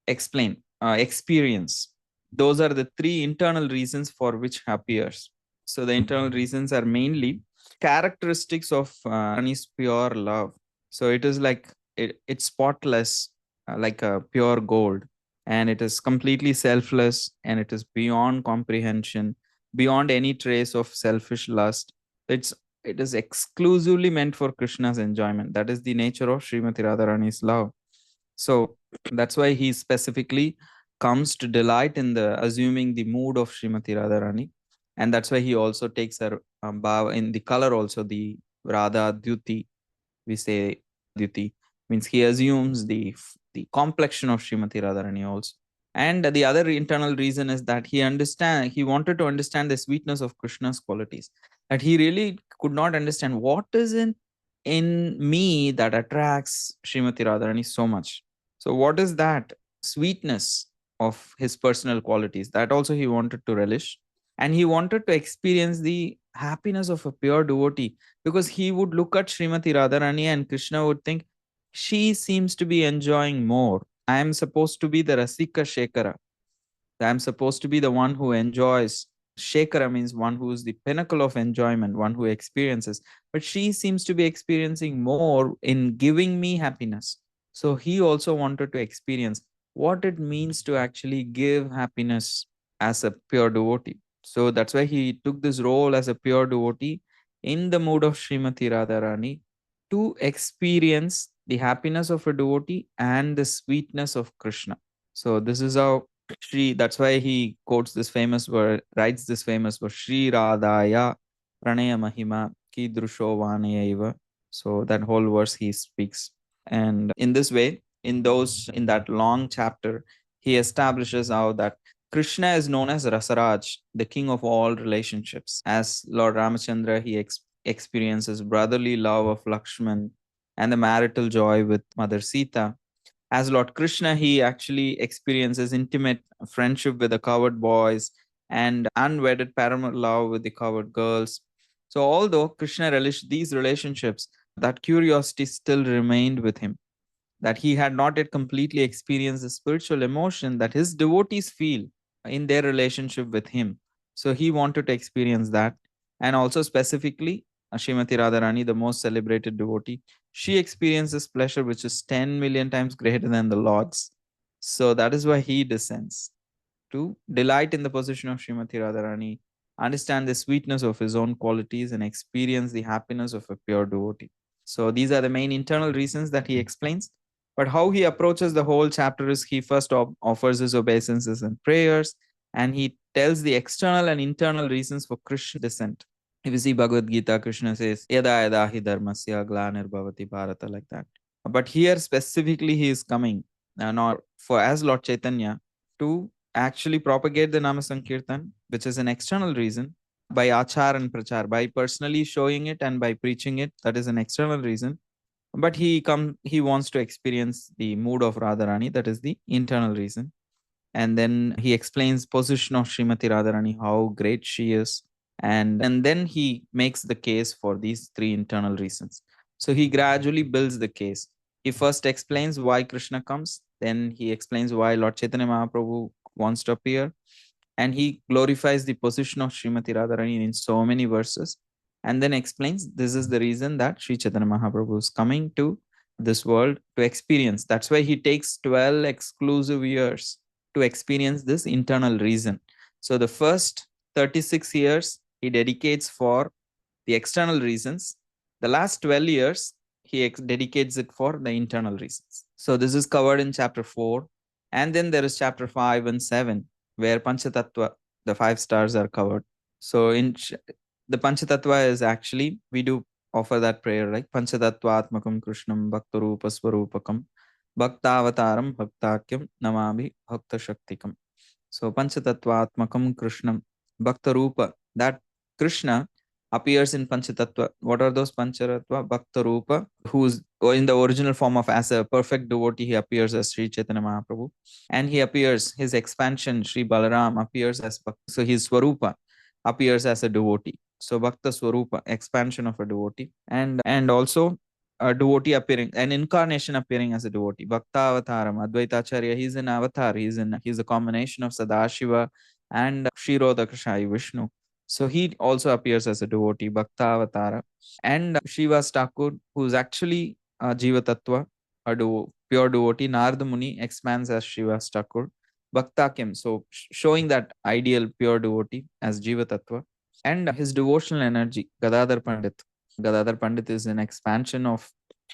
explain, experience? Those are the 3 internal reasons for which he appears. So the internal reasons are mainly characteristics of Rani's pure love. So it is like it's spotless, like a pure gold, and it is completely selfless, and it is beyond comprehension, beyond any trace of selfish lust. It is exclusively meant for Krishna's enjoyment. That is the nature of Srimati Radharani's love. So that's why he specifically comes to delight in assuming the mood of Srimati Radharani. And that's why he also takes her bhava in the color also, the Radha Dyuti. We say Dyuti means he assumes the the complexion of Srimati Radharani also. And the other internal reason is that he wanted to understand the sweetness of Krishna's qualities. That he really could not understand what is in me that attracts Srimati Radharani so much. So what is that sweetness of his personal qualities? That also he wanted to relish. And he wanted to experience the happiness of a pure devotee, because he would look at Srimati Radharani and Krishna would think, she seems to be enjoying more. I am supposed to be the Rasika Shekara. I am supposed to be the one who enjoys. Shekara means one who is the pinnacle of enjoyment, one who experiences. But she seems to be experiencing more in giving me happiness. So he also wanted to experience what it means to actually give happiness as a pure devotee. So that's why he took this role as a pure devotee in the mood of Srimati Radharani to experience the happiness of a devotee and the sweetness of Krishna. So this is how that's why he quotes this famous word, writes this famous word, Shri Radhaya Pranaya Mahima Kidrusho Vanayaiva. So that whole verse he speaks. And in this way, in that long chapter, he establishes how that Krishna is known as Rasaraj, the king of all relationships. As Lord Ramachandra, he experiences brotherly love of Lakshman and the marital joy with Mother Sita. As Lord Krishna, he actually experiences intimate friendship with the cowherd boys and unwedded paramount love with the cowherd girls. So although Krishna relished these relationships, that curiosity still remained with him, that he had not yet completely experienced the spiritual emotion that his devotees feel in their relationship with him. So he wanted to experience that. And also specifically, Srimati Radharani, the most celebrated devotee, she experiences pleasure which is 10 million times greater than the Lord's. So that is why he descends to delight in the position of Srimati Radharani, understand the sweetness of his own qualities, and experience the happiness of a pure devotee. So these are the main internal reasons that he explains. But how he approaches the whole chapter is he first offers his obeisances and prayers, and he tells the external and internal reasons for Krishna descent. If you see Bhagavad Gita, Krishna says, Yada yada hi dharmasya glanir bhavati bharata, like that. But here specifically he is coming, not for as Lord Chaitanya, to actually propagate the Nama Sankirtan, which is an external reason, by achar and prachar, by personally showing it and by preaching it. That is an external reason. But he wants to experience the mood of Radharani, that is the internal reason. And then he explains position of Srimati Radharani, how great she is. And then he makes the case for these three internal reasons. So he gradually builds the case. He first explains why Krishna comes. Then he explains why Lord Chaitanya Mahaprabhu wants to appear. And he glorifies the position of Srimati Radharani in so many verses. And then explains this is the reason that Sri Chaitanya Mahaprabhu is coming to this world to experience. That's why he takes 12 exclusive years to experience this internal reason. So the first 36 years he dedicates for the external reasons. The last 12 years he dedicates it for the internal reasons. So this is covered in chapter 4. And then there is chapter 5 and 7, where Panchatattva, the 5 stars, are covered. So in the Panchatattva is actually, we do offer that prayer like Panchatattva Atmakam Krishnam Bhaktarupa Swarupakam Bhaktavataram Bhaktakyam Namami Bhakta Shaktikam. So Panchatattva Atmakam Krishnam Bhaktarupa, that Krishna appears in Panchatattva. What are those Panchatattva? Bhaktarupa, who's in the original form of as a perfect devotee, he appears as Sri Chaitanya Mahaprabhu. And he appears, his expansion, Sri Balaram, appears as Bhakta. So his Swarupa appears as a devotee. So Bhakta Swarupa, expansion of a devotee. And also a devotee appearing, an incarnation appearing as a devotee. Bhakta Avataram, Advaitacharya, he's an avatar. He's a combination of Sadashiva and Kshirodakashayi Vishnu. So he also appears as a devotee, Bhakta Avatara. And Srivas Thakur, who's actually Jiva Tattva, a pure devotee, Narada Muni expands as Srivas Thakur. Bhaktakim, so showing that ideal pure devotee as Jiva Tattva. And his devotional energy, Gadadhar Pandit. Gadadhar Pandit is an expansion of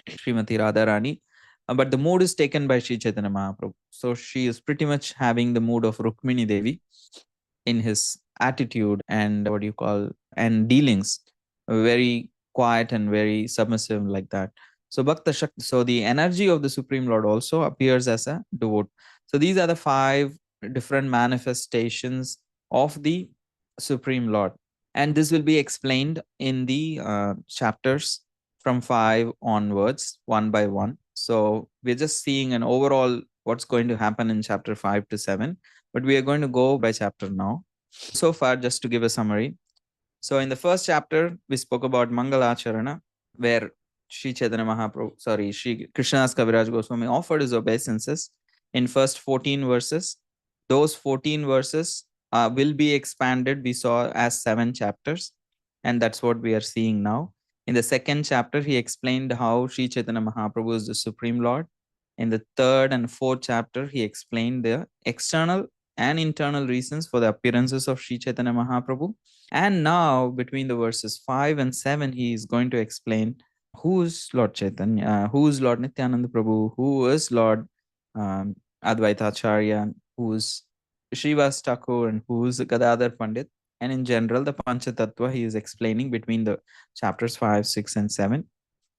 Srimati Radharani, but the mood is taken by Sri Chaitanya Mahaprabhu. So she is pretty much having the mood of Rukmini Devi in his attitude and and dealings, very quiet and very submissive like that. So Bhakta Shakti, so the energy of the Supreme Lord also appears as a devote. So these are the 5 different manifestations of the Supreme Lord. And this will be explained in the chapters from 5 onwards, one by one. So we're just seeing an overall what's going to happen in chapter 5 to 7, but we are going to go by chapter now. So far, just to give a summary. So in the first chapter, we spoke about Mangalacharana, where Sri Chaitanya Mahaprabhu, Sri Krishnadas Kaviraj Goswami offered his obeisances in first 14 verses. Those 14 verses will be expanded, we saw, as 7 chapters. And that's what we are seeing now. In the second chapter, he explained how Sri Chaitanya Mahaprabhu is the Supreme Lord. In the third and fourth chapter, he explained the external and internal reasons for the appearances of Sri Chaitanya Mahaprabhu. And now, between the verses 5 and 7, he is going to explain who is Lord Chaitanya, who is Lord Nityananda Prabhu, who is Lord Advaita Acharya, who is Srivas Thakur, and who is Gadadhar Pandit. And in general, the Panchatattva he is explaining between the chapters 5, 6, and 7.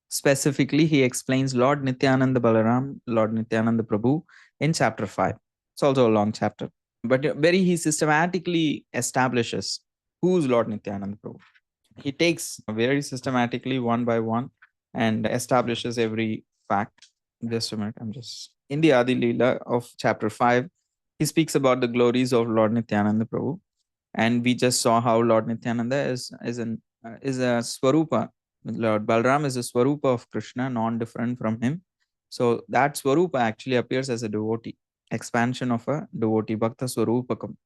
Specifically, he explains Lord Nityananda Balaram, Lord Nityananda Prabhu in chapter 5. It's also a long chapter. But he systematically establishes who's Lord Nityananda Prabhu. He takes very systematically one by one and establishes every fact. Just a minute, I'm just... In the Adi Lila of chapter 5, he speaks about the glories of Lord Nityananda Prabhu. And we just saw how Lord Nityananda is a Swarupa. Lord Balram is a Swarupa of Krishna, non-different from him. So that Swarupa actually appears as a devotee, expansion of a devotee, Bhakta Swarupakam.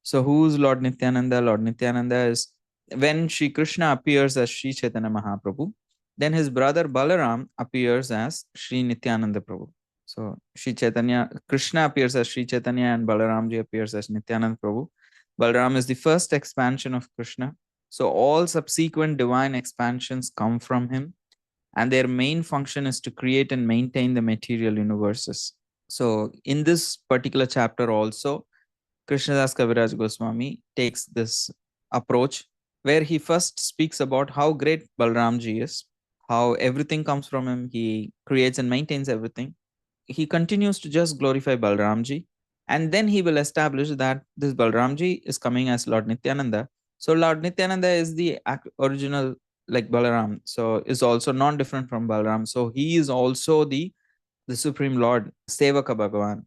So who's Lord Nityananda? Lord Nityananda is, when Sri Krishna appears as Sri Chaitanya Mahaprabhu, then his brother Balaram appears as Sri Nityananda Prabhu. So Sri Chaitanya, Krishna appears as Sri Chaitanya and Balaramji appears as Nityananda Prabhu. Balaram is the first expansion of Krishna. So all subsequent divine expansions come from him, and their main function is to create and maintain the material universes. So in this particular chapter also, Krishnadas Kaviraj Goswami takes this approach where he first speaks about how great Balramji is, how everything comes from him, he creates and maintains everything. He continues to just glorify Balramji, and then he will establish that this Balramji is coming as Lord Nityananda. So Lord Nityananda is the original, like Balaram, so is also non-different from Balaram. So he is also the Supreme Lord, Sevaka Bhagavan.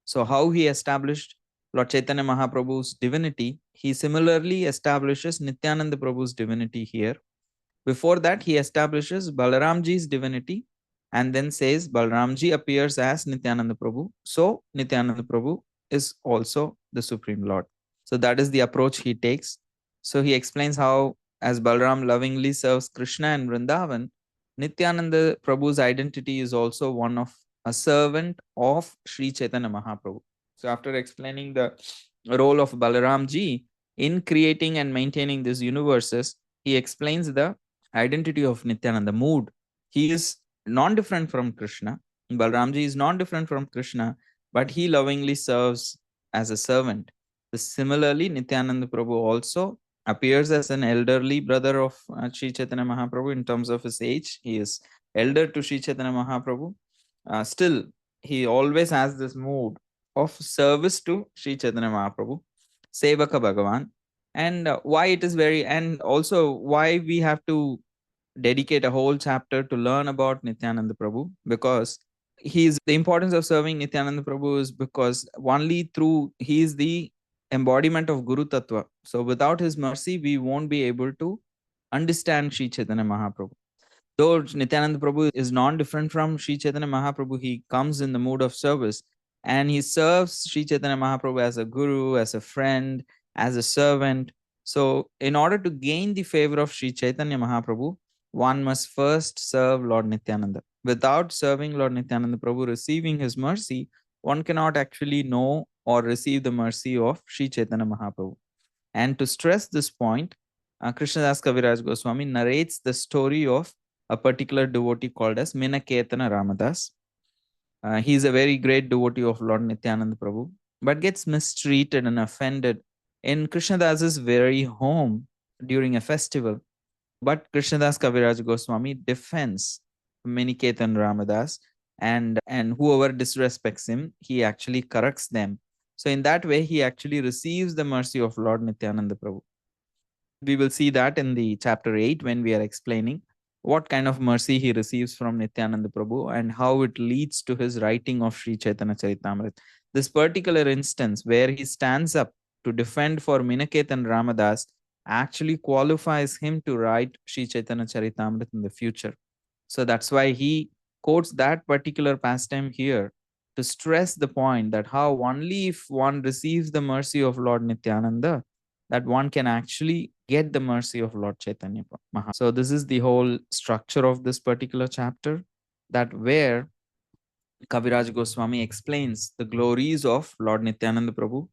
So how he established Lord Chaitanya Mahaprabhu's divinity, he similarly establishes Nityananda Prabhu's divinity here. Before that, he establishes Balaramji's divinity and then says Balaramji appears as Nityananda Prabhu. So Nityananda Prabhu is also the Supreme Lord. So that is the approach he takes. So he explains how, as Balaram lovingly serves Krishna and Vrindavan, Nityananda Prabhu's identity is also one of a servant of Sri Chaitanya Mahaprabhu. So after explaining the role of Balaramji in creating and maintaining these universes, he explains the identity of Nityananda, mood. He is non-different from Krishna. Balaramji is non-different from Krishna, but he lovingly serves as a servant. Similarly, Nityananda Prabhu also appears as an elderly brother of Sri Chaitanya Mahaprabhu in terms of his age. He is elder to Sri Chaitanya Mahaprabhu. Still, he always has this mood of service to Sri Chaitanya Mahaprabhu, Sevaka Bhagavan. And why it is very, and also why we have to dedicate a whole chapter to learn about Nityananda Prabhu, because the importance of serving Nityananda Prabhu is because only through, he is the embodiment of Guru Tattva. So without his mercy, we won't be able to understand Sri Chaitanya Mahaprabhu. Though Nityananda Prabhu is non-different from Sri Chaitanya Mahaprabhu, he comes in the mood of service and he serves Sri Chaitanya Mahaprabhu as a guru, as a friend, as a servant. So in order to gain the favor of Sri Chaitanya Mahaprabhu, one must first serve Lord Nityananda. Without serving Lord Nityananda Prabhu, receiving his mercy, one cannot actually know or receive the mercy of Sri Chaitanya Mahaprabhu. And to stress this point, Krishnadas Kaviraj Goswami narrates the story of a particular devotee called as Minaketana Ramadas. He is a very great devotee of Lord Nityananda Prabhu, but gets mistreated and offended in Krishnadas's very home during a festival. But Krishnadas Kaviraj Goswami defends Miniketan Ramadas, and whoever disrespects him, he actually corrects them. So in that way, he actually receives the mercy of Lord Nityananda Prabhu. We will see that in the chapter 8 when we are explaining what kind of mercy he receives from Nityananda Prabhu and how it leads to his writing of Sri Chaitanya Charitamrita. This particular instance where he stands up to defend for Miniketan Ramadas actually qualifies him to write Sri Chaitanya Charitamrita in the future. So that's why he quotes that particular pastime here to stress the point that how only if one receives the mercy of Lord Nityananda that one can actually get the mercy of Lord Chaitanya Mahaprabhu. So this is the whole structure of this particular chapter, that where Kaviraj Goswami explains the glories of Lord Nityananda Prabhu.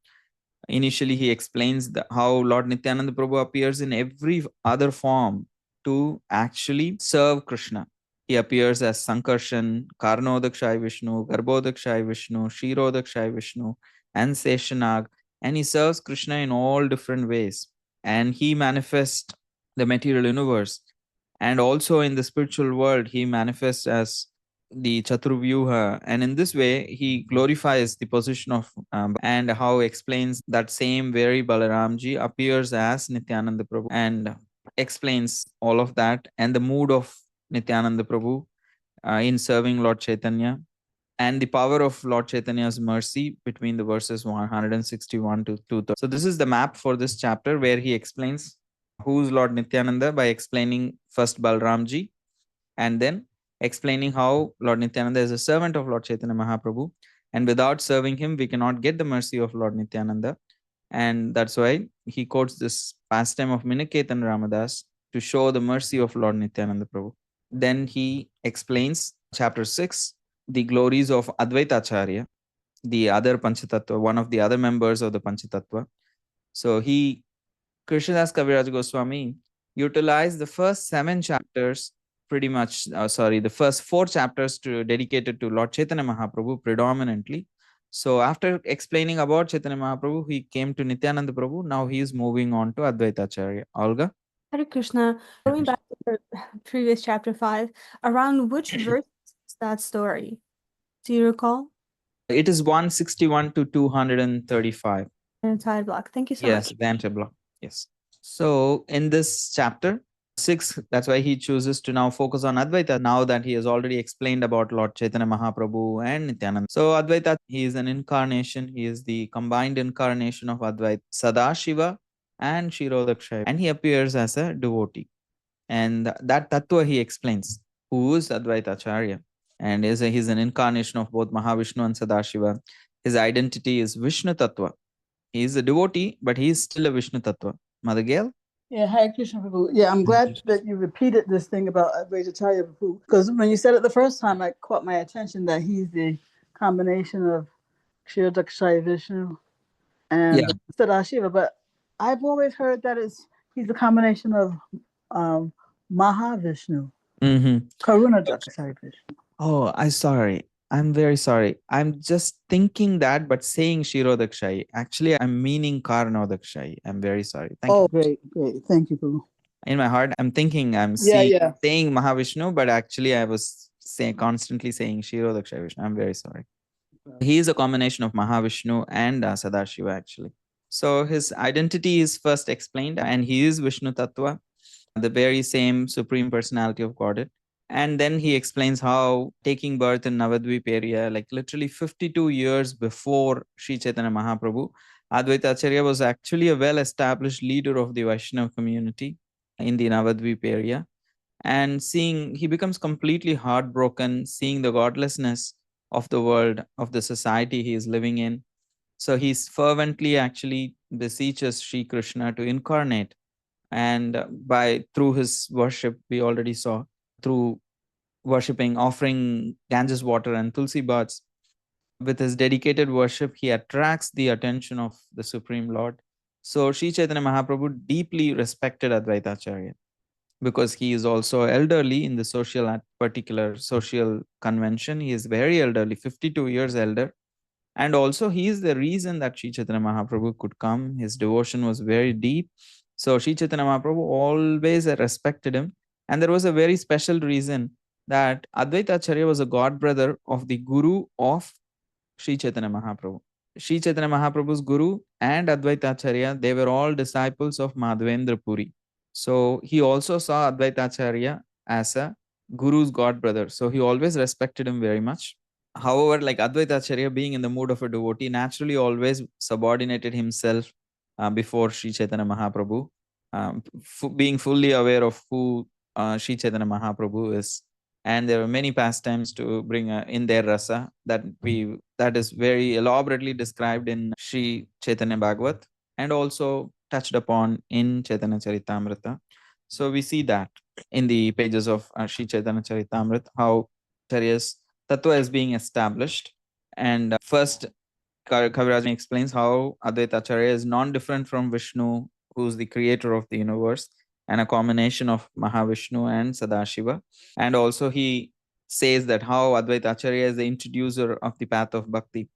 Initially, he explains how Lord Nityananda Prabhu appears in every other form to actually serve Krishna. He appears as Sankarshan, Karnodakshai Vishnu, Garbhodakshai Vishnu, Shirodakshai Vishnu, and Seshanag, and he serves Krishna in all different ways. And he manifests the material universe. And also in the spiritual world, he manifests as the Chaturvyuha, and in this way he glorifies the position of and how explains that same very Balaramji appears as Nityananda Prabhu and explains all of that and the mood of Nityananda Prabhu in serving Lord Chaitanya and the power of Lord Chaitanya's mercy between the verses 161 to 230. So this is the map for this chapter where he explains who's Lord Nityananda by explaining first Balramji and then explaining how Lord Nityananda is a servant of Lord Chaitanya Mahaprabhu, and without serving him, we cannot get the mercy of Lord Nityananda. And that's why he quotes this pastime of Miniketan Ramadas to show the mercy of Lord Nityananda Prabhu. Then he explains chapter 6, the glories of Advaita Acharya, the other Panchatattva, one of the other members of the Panchatattva. So he, Krishnadas Kaviraj Goswami, utilized the first 7 chapters pretty much, the first 4 chapters dedicated to Lord Chaitanya Mahaprabhu predominantly. So after explaining about Chaitanya Mahaprabhu, he came to Nityananda Prabhu. Now he is moving on to Advaita Acharya. Olga?
Hare Krishna. Going back to the previous chapter 5, around which verse is that story? Do you recall?
It is 161 to 235.
An entire block. Thank you so
Yes,
much.
the entire block. Yes. So in this chapter 6, that's why he chooses to now focus on Advaita now that he has already explained about Lord Chaitanya Mahaprabhu and Nityananda. So Advaita, he is an incarnation. He is the combined incarnation of Advaita, Sadashiva and Shirodakshaya. And he appears as a devotee. And that tattva he explains, who is Advaita Acharya. And he's an incarnation of both Mahavishnu and Sadashiva. His identity is Vishnu Tattva. He is a devotee, but he is still a Vishnu Tattva. Mother Gail?
Yeah, Hare Krishna Prabhu. Yeah, I'm glad that you repeated this thing about Advaita Acharya Prabhu, because when you said it the first time, it caught my attention that he's the combination of Kshirodakshaya Vishnu and Sadashiva, but I've always heard that he's a combination of Mahavishnu, Karunadakshaya Vishnu.
Oh, I'm very sorry. I'm just thinking that, but saying Shirodakshai. Actually, I'm meaning Karnodakshai. I'm very sorry. Thank you.
Great. Thank you, Prabhu.
In my heart, I'm thinking saying Mahavishnu, but actually I was constantly saying Shirodakshai Vishnu. I'm very sorry. He is a combination of Mahavishnu and Sadashiva actually. So his identity is first explained and he is Vishnu Tattva, the very same Supreme Personality of Godhead. And then he explains how taking birth in Navadvip area, like literally 52 years before Sri Chaitanya Mahaprabhu, Advaita Acharya was actually a well-established leader of the Vaishnava community in the Navadvip area. And he becomes completely heartbroken, seeing the godlessness of the world, of the society he is living in. So he fervently actually beseeches Sri Krishna to incarnate. And through his worship, we already saw, through worshipping, offering Ganges water and Tulsi buds, with his dedicated worship, he attracts the attention of the Supreme Lord. So Sri Chaitanya Mahaprabhu deeply respected Advaita Acharya because he is also elderly in the particular social convention. He is very elderly, 52 years elder. And also he is the reason that Sri Chaitanya Mahaprabhu could come. His devotion was very deep. So Sri Chaitanya Mahaprabhu always respected him. And there was a very special reason that Advaita Acharya was a god brother of the guru of Sri Chaitanya Mahaprabhu. Sri Chaitanya Mahaprabhu's guru and Advaita Acharya, they were all disciples of Madhavendra Puri. So he also saw Advaita Acharya as a guru's god brother. So he always respected him very much. However, like Advaita Acharya, being in the mood of a devotee, naturally always subordinated himself before Sri Chaitanya Mahaprabhu, being fully aware of who Sri Chaitanya Mahaprabhu is. And there were many pastimes to bring in their rasa that is very elaborately described in Sri Chaitanya Bhagavat and also touched upon in Chaitanya Charitamrita. So we see that in the pages of Sri Chaitanya Charitamrita, how Acharya's tattva is being established. And first, Kaviraj explains how Advaita Acharya is non-different from Vishnu, who's the creator of the universe, and a combination of Mahavishnu and Sadashiva. And also he says that how Advaita Acharya is the introducer of the path of bhakti,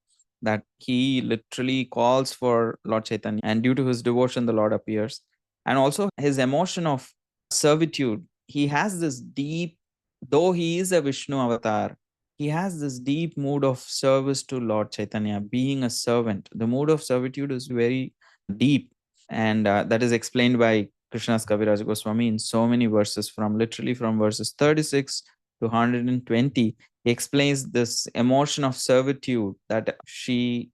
that he literally calls for Lord Chaitanya, and due to his devotion, the Lord appears. And also his emotion of servitude, he has this deep, though he is a Vishnu avatar, he has this deep mood of service to Lord Chaitanya, being a servant. The mood of servitude is very deep, and that is explained by Krishnadas Kaviraj Goswami in so many verses, from literally from verses 36 to 120. He explains this emotion of servitude that Sri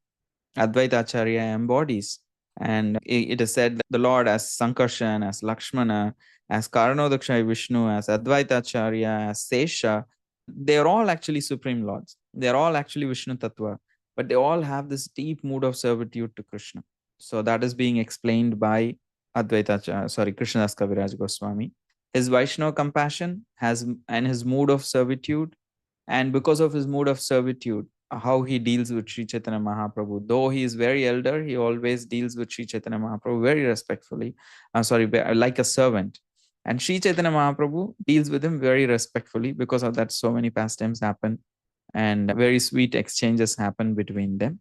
Advaita Acharya embodies. And it is said that the Lord as Sankarshan, as Lakshmana, as Karanodakshay Vishnu, as Advaita Acharya, as Sesha, they are all actually Supreme Lords. They are all actually Vishnu Tattva, but they all have this deep mood of servitude to Krishna. So that is being explained by Krishnadas Kaviraj Goswami. His Vaishnava compassion and his mood of servitude, and because of his mood of servitude, how he deals with Sri Chaitanya Mahaprabhu. Though he is very elder, he always deals with Sri Chaitanya Mahaprabhu very respectfully, like a servant. And Sri Chaitanya Mahaprabhu deals with him very respectfully. Because of that, so many pastimes happen and very sweet exchanges happen between them.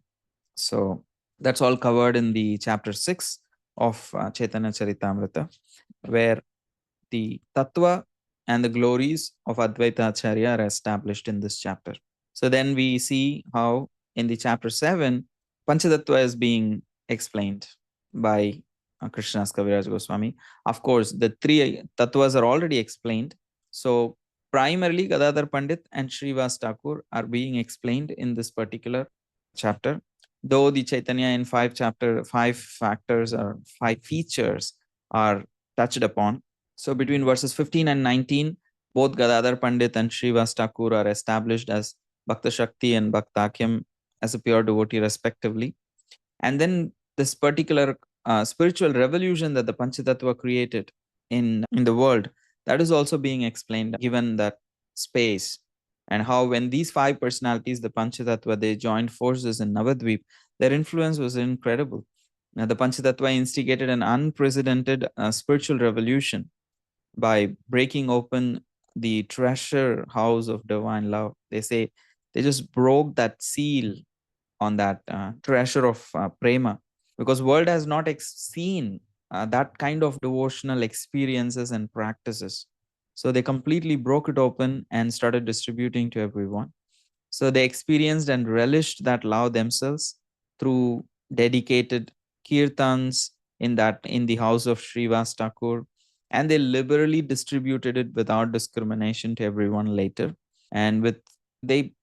So that's all covered in the chapter 6 of Chaitanya Charitamrita, where the tattva and the glories of Advaita Acharya are established in this chapter. So then we see how in the chapter 7, Panchatattva is being explained by Krishnadas Kaviraj Goswami. Of course, the three tattvas are already explained. So primarily Gadadhar Pandit and Srivas Thakur are being explained in this particular chapter. Though the Chaitanya in 5 factors or 5 features are touched upon. So between verses 15 and 19, both Gadadhar Pandit and Srivas Thakur are established as Bhakta Shakti and Bhaktakyam as a pure devotee respectively. And then this particular spiritual revolution that the Panchatattva created in the world, that is also being explained, given that space, and how when these 5 personalities, the Panchatattva, they joined forces in Navadvip, their influence was incredible. Now, the Panchatattva instigated an unprecedented spiritual revolution by breaking open the treasure house of divine love. They say they just broke that seal on that treasure of prema, because world has not seen that kind of devotional experiences and practices. So they completely broke it open and started distributing to everyone. So they experienced and relished that love themselves through dedicated kirtans in the house of Srivas Thakur, and they liberally distributed it without discrimination to everyone later. And they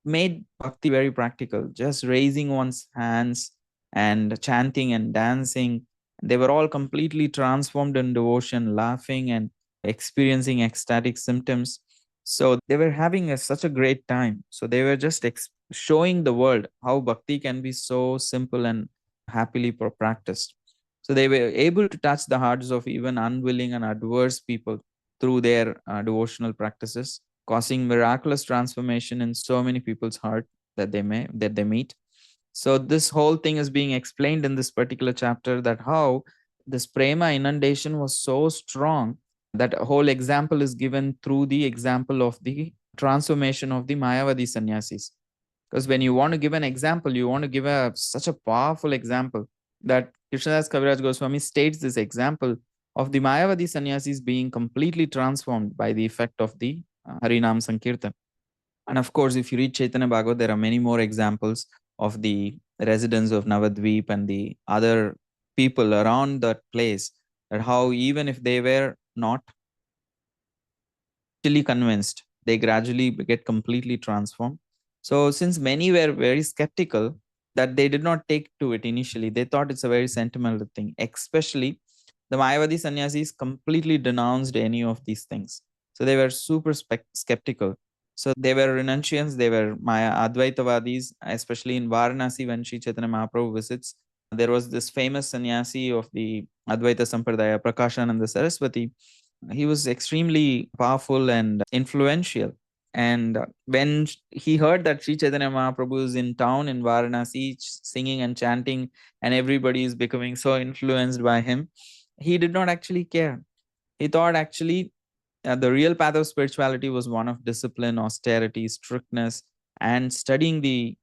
made bhakti very practical, just raising one's hands and chanting and dancing. They were all completely transformed in devotion, laughing and experiencing ecstatic symptoms. So they were having such a great time. So they were just showing the world how bhakti can be so simple and happily practiced. So they were able to touch the hearts of even unwilling and adverse people through their devotional practices, causing miraculous transformation in so many people's heart that they meet. So this whole thing is being explained in this particular chapter, that how this prema inundation was so strong that a whole example is given through the example of the transformation of the Mayavadi sannyasis. Because when you want to give an example, you want to give such a powerful example, that Krishnadas Kaviraj Goswami states this example of the Mayavadi sannyasis being completely transformed by the effect of the Harinam Sankirtan. And of course, if you read Chaitanya Bhagavad, there are many more examples of the residents of Navadvip and the other people around that place, that how even if they were not actually convinced, they gradually get completely transformed. So since many were very skeptical, that they did not take to it initially, they thought it's a very sentimental thing. Especially the Mayavadi sannyasis completely denounced any of these things. So they were super skeptical. So they were renunciants, they were Maya Advaitavadis, especially in Varanasi when Sri Chaitanya Mahaprabhu visits. There was this famous sannyasi of the Advaita Sampradaya, Prakashananda Saraswati. He was extremely powerful and influential. And when he heard that Sri Chaitanya Mahaprabhu is in town in Varanasi singing and chanting, and everybody is becoming so influenced by him, he did not actually care. He thought actually the real path of spirituality was one of discipline, austerity, strictness, and studying the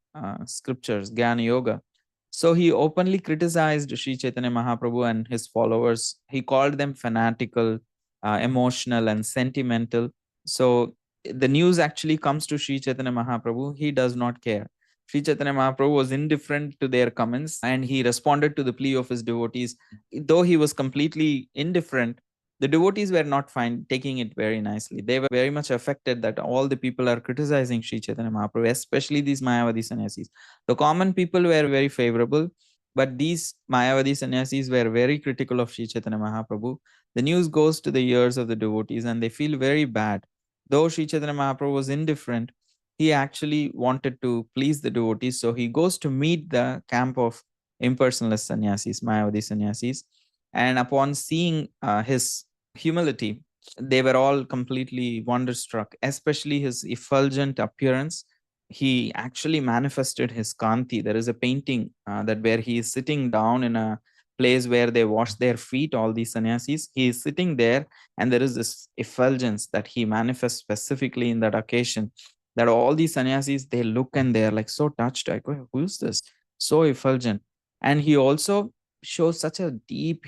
scriptures, Jnana Yoga. So he openly criticized Sri Chaitanya Mahaprabhu and his followers. He called them fanatical, emotional, and sentimental. So the news actually comes to Sri Chaitanya Mahaprabhu. He does not care. Sri Chaitanya Mahaprabhu was indifferent to their comments, and he responded to the plea of his devotees. Though he was completely indifferent, the devotees were not taking it very nicely. They were very much affected that all the people are criticizing Sri Chaitanya Mahaprabhu, especially these Mayavadi sannyasis. The common people were very favorable, but these Mayavadi sannyasis were very critical of Sri Chaitanya Mahaprabhu. The news goes to the ears of the devotees and they feel very bad. Though Sri Chaitanya Mahaprabhu was indifferent, he actually wanted to please the devotees. So he goes to meet the camp of impersonalist sannyasis, Mayavadi sannyasis. And upon seeing his humility, they were all completely wonderstruck, especially his effulgent appearance. He actually manifested his kanti. There is a painting that where he is sitting down in a place where they wash their feet, all these sannyasis. He is sitting there, and there is this effulgence that he manifests specifically in that occasion. That all these sannyasis, they look and they're like so touched. I go, who's this? So effulgent. And he also shows such a deep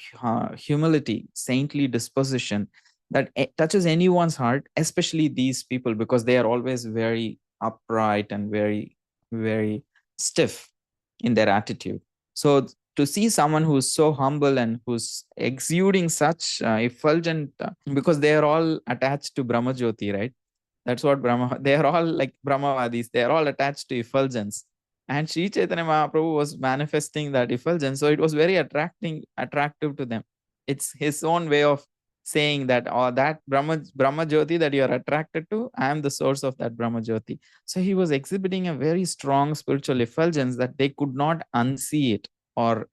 humility, saintly disposition that touches anyone's heart, especially these people, because they are always very upright and very, very stiff in their attitude. So to see someone who's so humble and who's exuding such effulgent, because they are all attached to Brahma Jyoti, right? That's what they are all like Brahmavadis, they are all attached to effulgence. And Sri Chaitanya Mahaprabhu was manifesting that effulgence. So it was very attractive to them. It's his own way of saying that, oh, that Brahma Jyoti that you are attracted to, I am the source of that Brahma Jyoti. So he was exhibiting a very strong spiritual effulgence that they could not unsee it or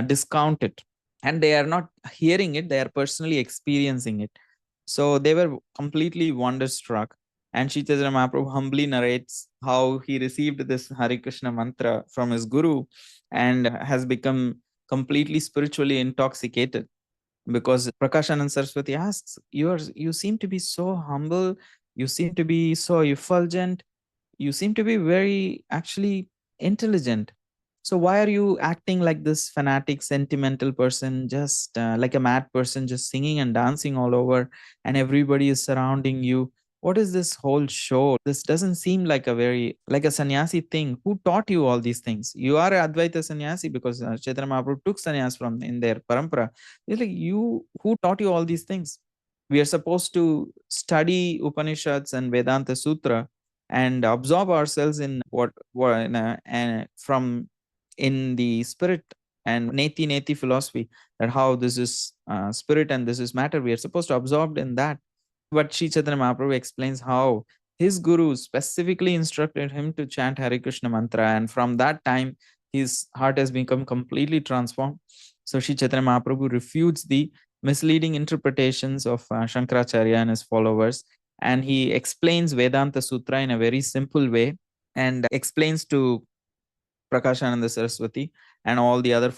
discount it. And they are not hearing it, they are personally experiencing it. So they were completely wonderstruck. And Sri Chaitanya Mahaprabhu humbly narrates how he received this Hare Krishna mantra from his guru and has become completely spiritually intoxicated. Because Prakashananda Saraswati asks, you seem to be so humble, you seem to be so effulgent, you seem to be very actually intelligent. So why are you acting like this fanatic, sentimental person, just like a mad person, just singing and dancing all over, and everybody is surrounding you? What is this whole show? This doesn't seem like like a sannyasi thing. Who taught you all these things? You are a Advaita sannyasi because Chaitanya Mahaprabhu took sannyas from in their parampara. It's like, who taught you all these things? We are supposed to study Upanishads and Vedanta Sutra and absorb ourselves in from in the spirit and neti philosophy, that how this is spirit and this is matter. We are supposed to absorb in that. But Sri Chaitanya Mahaprabhu explains how his guru specifically instructed him to chant Hare Krishna mantra, and from that time his heart has become completely transformed. So Sri Chaitanya Mahaprabhu refutes the misleading interpretations of Shankaracharya and his followers, and he explains Vedanta Sutra in a very simple way and explains to Prakashananda Saraswati and all the other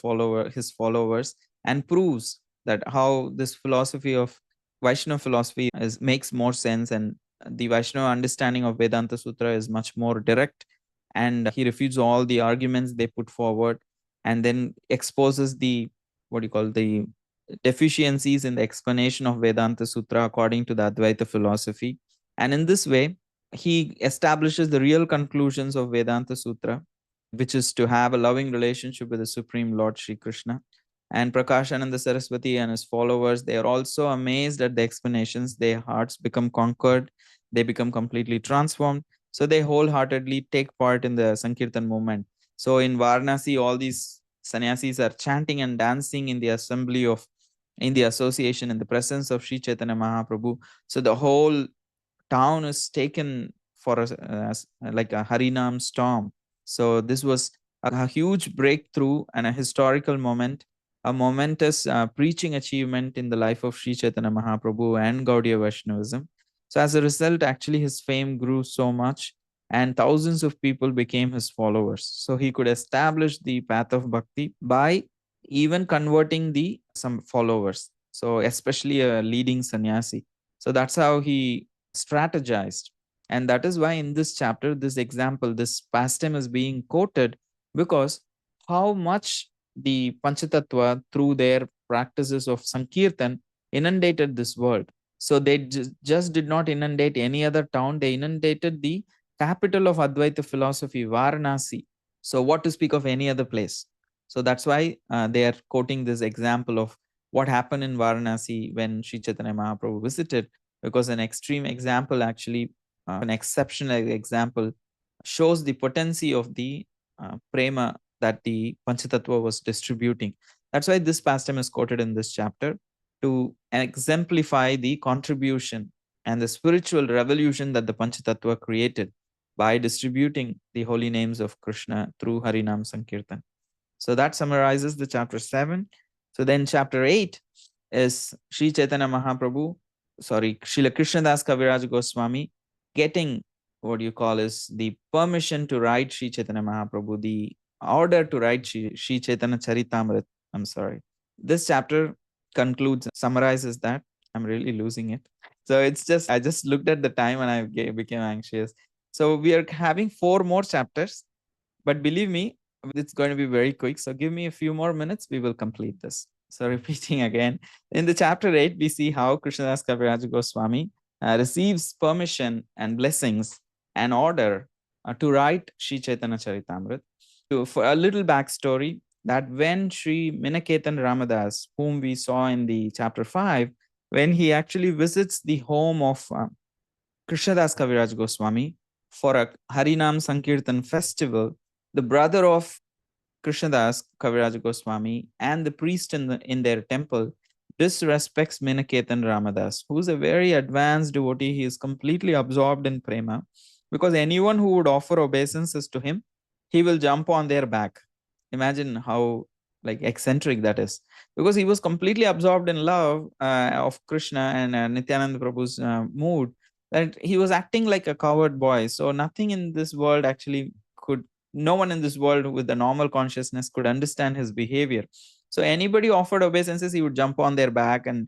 his followers, and proves that how this philosophy of Vaishnava philosophy makes more sense, and the Vaishnava understanding of Vedanta Sutra is much more direct, and he refutes all the arguments they put forward, and then exposes the the deficiencies in the explanation of Vedanta Sutra according to the Advaita philosophy. And in this way, he establishes the real conclusions of Vedanta Sutra, which is to have a loving relationship with the Supreme Lord Sri Krishna. And Prakashananda Saraswati and his followers, they are also amazed at the explanations. Their hearts become conquered, they become completely transformed. So they wholeheartedly take part in the Sankirtan movement. So in Varanasi, all these sannyasis are chanting and dancing in the assembly of, in the association, in the presence of Sri Chaitanya Mahaprabhu. So the whole town is taken for like a Harinam storm. So this was a huge breakthrough and a historical moment, a momentous preaching achievement in the life of Sri Chaitanya Mahaprabhu and Gaudiya Vaishnavism. So as a result, actually his fame grew so much and thousands of people became his followers. So he could establish the path of bhakti by even converting the some followers. So especially a leading sannyasi. So that's how he strategized. And that is why in this chapter, this example, this pastime is being quoted, because how much the Panchatattva, through their practices of Sankirtan, inundated this world. So they just did not inundate any other town, they inundated the capital of Advaita philosophy, Varanasi. So, what to speak of any other place? So, that's why they are quoting this example of what happened in Varanasi when Sri Chaitanya Mahaprabhu visited, because an extreme example, actually, an exceptional example, shows the potency of the prema that the Panchatattva was distributing. That's why this pastime is quoted in this chapter to exemplify the contribution and the spiritual revolution that the Panchatattva created by distributing the holy names of Krishna through Harinam Sankirtan. So that summarizes the chapter 7. So then chapter 8 is Sri Chaitanya Mahaprabhu, Srila Krishnadas Kaviraj Goswami getting what you call is the permission to write Sri Chaitanya Mahaprabhu, the order to write Sri Chaitanya Charitamrita. I'm sorry. This chapter concludes, summarizes that. I'm really losing it. So it's just, I just looked at the time and I became anxious. So we are having 4 more chapters, but believe me, it's going to be very quick. So give me a few more minutes, we will complete this. So repeating again, in the chapter 8, we see how Krishnadas Kaviraj Goswami receives permission and blessings and order to write Sri Chaitanya Charitamrita. For a little backstory, that when Sri Minaketan Ramadas, whom we saw in the chapter 5, when he actually visits the home of Krishnadas Kaviraj Goswami for a Harinam Sankirtan festival, the brother of Krishnadas Kaviraj Goswami and the priest in their temple disrespects Minaketan Ramadas, who is a very advanced devotee. He is completely absorbed in prema, because anyone who would offer obeisances to him, he will jump on their back. Imagine how like eccentric that is, because he was completely absorbed in love of Krishna and Nityananda Prabhu's mood, that he was acting like a coward boy. So nothing in this world actually could, no one in this world with the normal consciousness could understand his behavior. So anybody offered obeisances, he would jump on their back and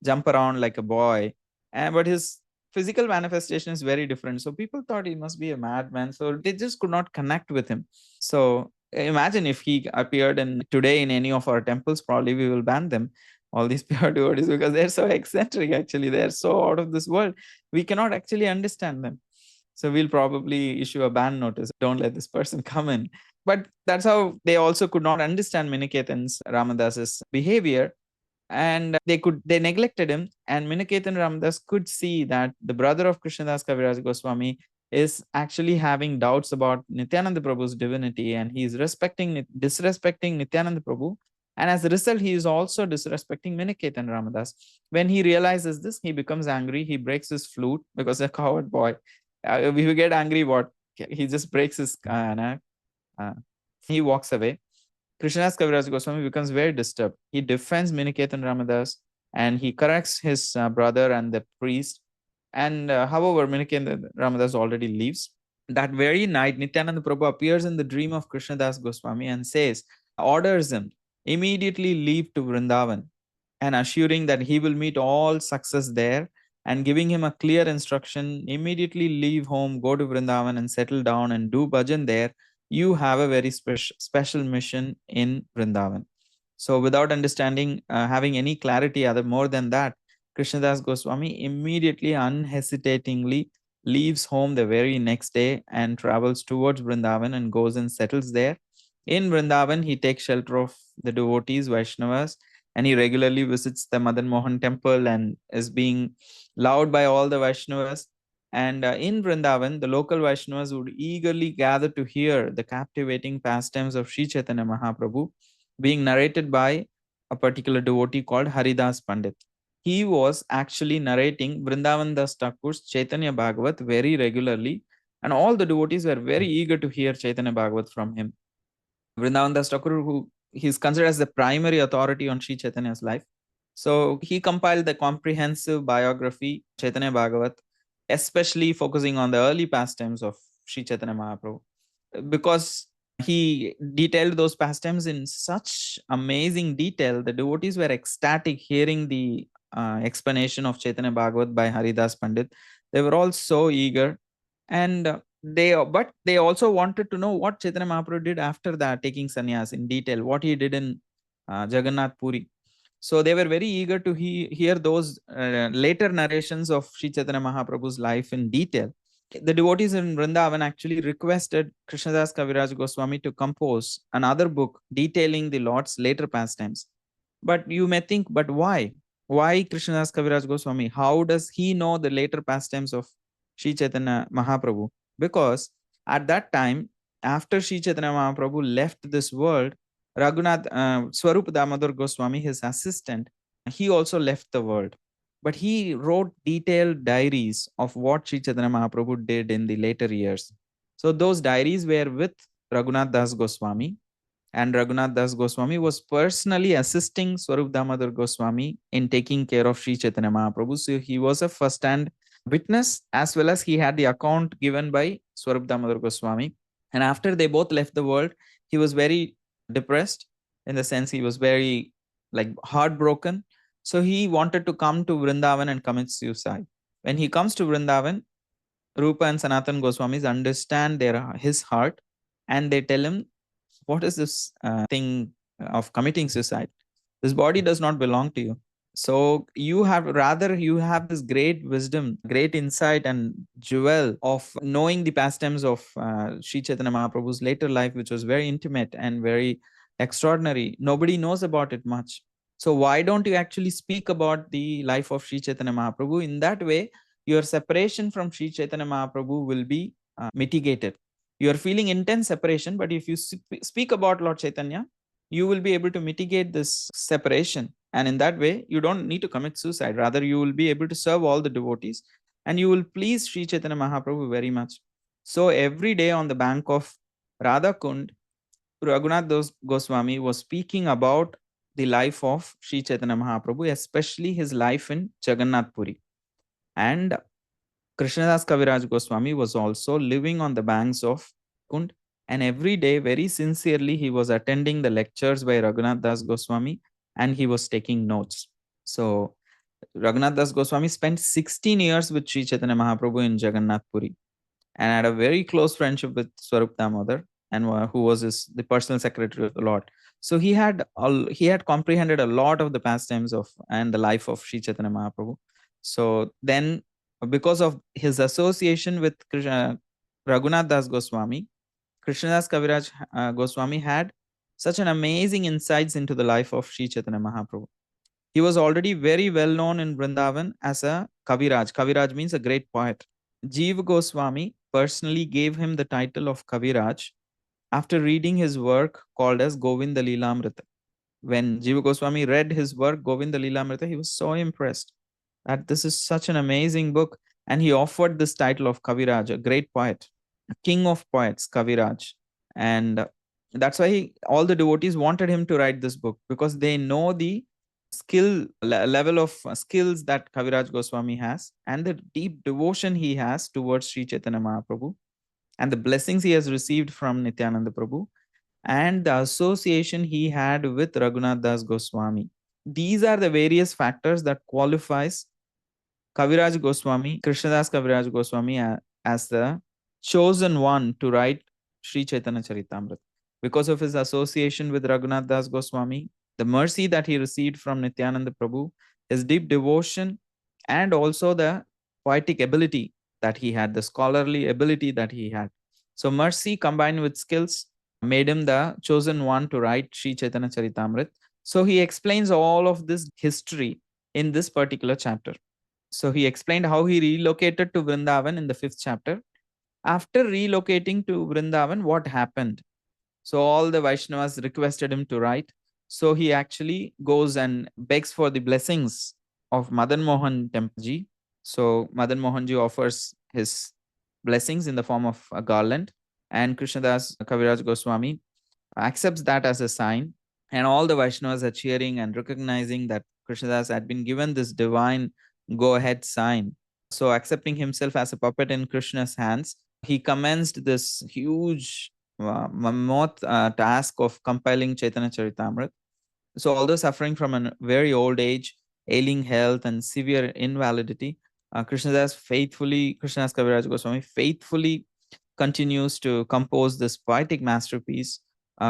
jump around like a boy. But his physical manifestation is very different. So people thought he must be a madman. So they just could not connect with him. So imagine if he appeared today in any of our temples, probably we will ban them, all these pure devotees, because they're so eccentric. Actually, they're so out of this world. We cannot actually understand them. So we'll probably issue a ban notice. Don't let this person come in. But that's how they also could not understand Miniketan's Ramadas's behavior. And they neglected him. And Miniketan Ramadas could see that the brother of Krishnadas Kaviraj Goswami is actually having doubts about Nityananda Prabhu's divinity, and he is disrespecting Nityananda Prabhu. And as a result, he is also disrespecting Miniketan Ramadas. When he realizes this, he becomes angry. He breaks his flute, because a coward boy. If you get angry, what? He just breaks his he walks away. Krishnadas Kaviraj Goswami becomes very disturbed. He defends Miniketan Ramadas and he corrects his brother and the priest. And however, Miniketan Ramadas already leaves. That very night, Nityananda Prabhu appears in the dream of Krishnadas Goswami and orders him, immediately leave to Vrindavan, and assuring that he will meet all success there, and giving him a clear instruction, immediately leave home, go to Vrindavan and settle down and do bhajan there. You have a very special mission in Vrindavan. So without understanding, having any clarity more than that, Krishnadas Goswami immediately, unhesitatingly leaves home the very next day and travels towards Vrindavan and goes and settles there. In Vrindavan, he takes shelter of the devotees, Vaishnavas, and he regularly visits the Madan Mohan temple and is being loved by all the Vaishnavas. And in Vrindavan, the local Vaishnavas would eagerly gather to hear the captivating pastimes of Sri Chaitanya Mahaprabhu being narrated by a particular devotee called Haridas Pandit. He was actually narrating Vrindavan Das Thakur's Chaitanya Bhagavat very regularly, and all the devotees were very eager to hear Chaitanya Bhagavat from him. Vrindavan Das Thakur, who he is considered as the primary authority on Sri Chaitanya's life. So he compiled the comprehensive biography, Chaitanya Bhagavat, especially focusing on the early pastimes of Sri Chaitanya Mahaprabhu, because he detailed those pastimes in such amazing detail. The devotees were ecstatic hearing the explanation of Chaitanya Bhagavat by Haridas Pandit. They were all so eager, and they also wanted to know what Chaitanya Mahaprabhu did after that, taking sannyas in detail, what he did in Jagannath Puri. So they were very eager to hear those later narrations of Sri Chaitanya Mahaprabhu's life in detail. The devotees in Vrindavan actually requested Krishnadas Kaviraj Goswami to compose another book detailing the Lord's later pastimes. But you may think, but why? Why Krishnadas Kaviraj Goswami? How does he know the later pastimes of Sri Chaitanya Mahaprabhu? Because at that time, after Sri Chaitanya Mahaprabhu left this world, Raghunath Swarup Damodar Goswami, his assistant, he also left the world. But he wrote detailed diaries of what Sri Chaitanya Mahaprabhu did in the later years. So those diaries were with Raghunath Das Goswami, and Raghunath Das Goswami was personally assisting Swarup Damodar Goswami in taking care of Sri Chaitanya Mahaprabhu. So he was a first-hand witness, as well as he had the account given by Swarup Damodar Goswami. And after they both left the world, he was very depressed, in the sense he was very heartbroken. So he wanted to come to Vrindavan and commit suicide. When he comes to Vrindavan, Rupa and Sanatan Goswamis understand his heart, and they tell him, what is this thing of committing suicide? This body does not belong to you. So you have this great wisdom, great insight and jewel of knowing the pastimes of Sri Chaitanya Mahaprabhu's later life, which was very intimate and very extraordinary. Nobody knows about it much. So why don't you actually speak about the life of Sri Chaitanya Mahaprabhu? In that way, your separation from Sri Chaitanya Mahaprabhu will be mitigated. You are feeling intense separation, but if you speak about Lord Chaitanya, you will be able to mitigate this separation. And in that way, you don't need to commit suicide. Rather, you will be able to serve all the devotees, and you will please Sri Chaitanya Mahaprabhu very much. So every day on the bank of Radha Kund, Raghunath Goswami was speaking about the life of Sri Chaitanya Mahaprabhu, especially his life in Jagannath Puri. And Krishnadas Kaviraj Goswami was also living on the banks of Kund, and every day, very sincerely, he was attending the lectures by Raghunath Das Goswami, and he was taking notes. So Raghunath Das Goswami spent 16 years with Sri Chaitanya Mahaprabhu in Jagannath Puri, and had a very close friendship with Swarup Damodar, and who was the personal secretary of the Lord. So he had comprehended a lot of the pastimes of and the life of Sri Chaitanya Mahaprabhu. So then, because of his association with Raghunath Das Goswami, Krishnadas Kaviraj Goswami had such an amazing insights into the life of Sri Chaitanya Mahaprabhu. He was already very well known in Vrindavan as a kaviraj. Kaviraj means a great poet. Jiva Goswami personally gave him the title of kaviraj after reading his work called as Govinda Lilamrita. When Jiva Goswami read his work Govinda Lilamrita, he was so impressed that this is such an amazing book, and he offered this title of kaviraj, a great poet, a king of poets, kaviraj. And that's why all the devotees wanted him to write this book, because they know the level of skills that Kaviraj Goswami has, and the deep devotion he has towards Sri Chaitanya Mahaprabhu, and the blessings he has received from Nityananda Prabhu, and the association he had with Raghunath Das Goswami. These are the various factors that qualifies Kaviraj Goswami, Krishnadas Kaviraj Goswami, as the chosen one to write Sri Chaitanya Charitamrita. Because of his association with Raghunath Das Goswami, the mercy that he received from Nityananda Prabhu, his deep devotion, and also the poetic ability that he had, the scholarly ability that he had. So mercy combined with skills made him the chosen one to write Sri Chaitanya Charitamrita. So he explains all of this history in this particular chapter. So he explained how he relocated to Vrindavan in the 5th chapter. After relocating to Vrindavan, what happened? So all the Vaishnavas requested him to write. So he actually goes and begs for the blessings of Madan Mohan Tempji. So Madan Mohanji offers his blessings in the form of a garland, and Krishnadas Kaviraj Goswami accepts that as a sign. And all the Vaishnavas are cheering and recognizing that Krishnadas had been given this divine go-ahead sign. So accepting himself as a puppet in Krishna's hands, he commenced this huge mammoth task of compiling Chaitanya Charitamrita. So although suffering from a very old age, ailing health, and severe invalidity, Krishnadas Kaviraj Goswami faithfully continues to compose this poetic masterpiece,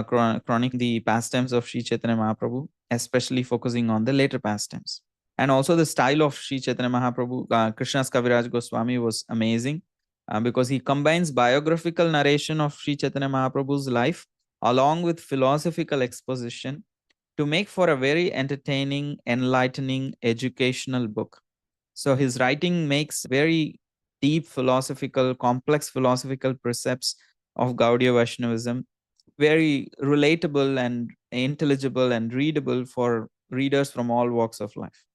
chronicling the pastimes of Sri Chaitanya Mahaprabhu, especially focusing on the later pastimes. And also the style of Sri Chaitanya Mahaprabhu, Krishnadas Kaviraj Goswami, was amazing because he combines biographical narration of Sri Chaitanya Mahaprabhu's life along with philosophical exposition to make for a very entertaining, enlightening, educational book. So his writing makes very deep philosophical, complex philosophical precepts of Gaudiya Vaishnavism very relatable and intelligible and readable for readers from all walks of life.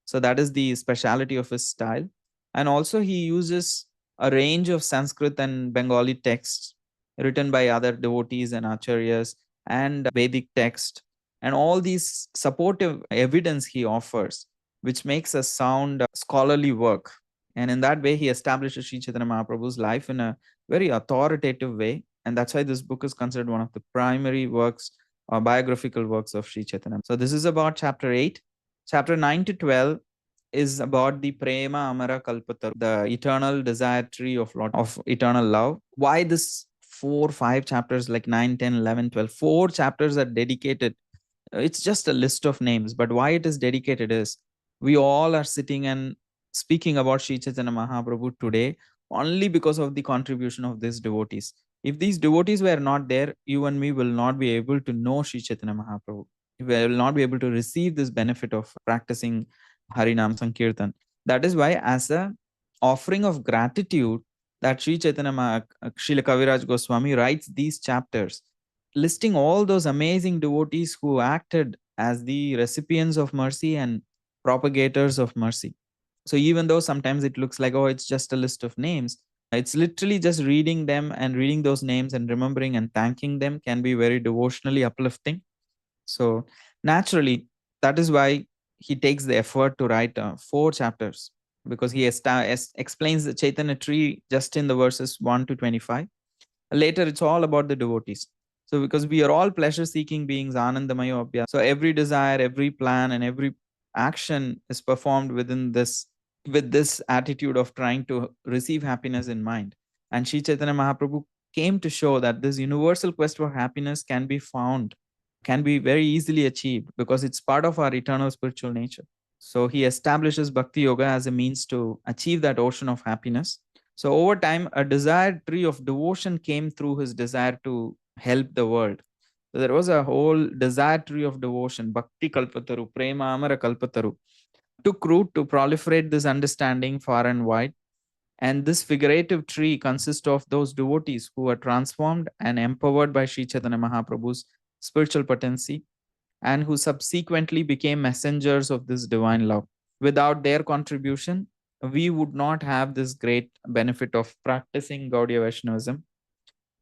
So that is the speciality of his style. And also he uses a range of Sanskrit and Bengali texts written by other devotees and acharyas and Vedic text, and all these supportive evidence he offers, which makes a sound scholarly work. And in that way, he establishes Sri Chaitanya Mahaprabhu's life in a very authoritative way. And that's why this book is considered one of the primary works or biographical works of Sri Chaitanya. So this is about chapter 8. Chapter 9 to 12 is about the Prema Amara Kalpataru, the eternal desire tree of eternal love. Why this 4, 5 chapters like 9, 10, 11, 12? 4 chapters are dedicated. It's just a list of names, but why it is dedicated is we all are sitting and speaking about Sri Chaitanya Mahaprabhu today only because of the contribution of these devotees. If these devotees were not there, you and me will not be able to know Sri Chaitanya Mahaprabhu. We will not be able to receive this benefit of practicing Harinam Sankirtan. That is why, as a offering of gratitude, that Sri Chaitanya Srila Kaviraj Goswami writes these chapters, listing all those amazing devotees who acted as the recipients of mercy and propagators of mercy. So even though sometimes it looks like, oh, it's just a list of names, it's literally just reading them, and reading those names and remembering and thanking them can be very devotionally uplifting. So naturally, that is why he takes the effort to write 4 chapters, because he explains the Chaitanya tree just in the verses 1 to 25. Later, it's all about the devotees. So because we are all pleasure-seeking beings, Anandamaya Abhya. So every desire, every plan, and every action is performed within this, with this attitude of trying to receive happiness in mind. And Sri Chaitanya Mahaprabhu came to show that this universal quest for happiness can be found, can be very easily achieved, because it's part of our eternal spiritual nature. So he establishes Bhakti Yoga as a means to achieve that ocean of happiness. So over time, a desired tree of devotion came through his desire to help the world. So there was a whole desired tree of devotion, Bhakti Kalpataru, Prema Amara Kalpataru, took root to proliferate this understanding far and wide. And this figurative tree consists of those devotees who were transformed and empowered by Sri Chaitanya Mahaprabhu's spiritual potency, and who subsequently became messengers of this divine love. Without their contribution, we would not have this great benefit of practicing Gaudiya Vaishnavism,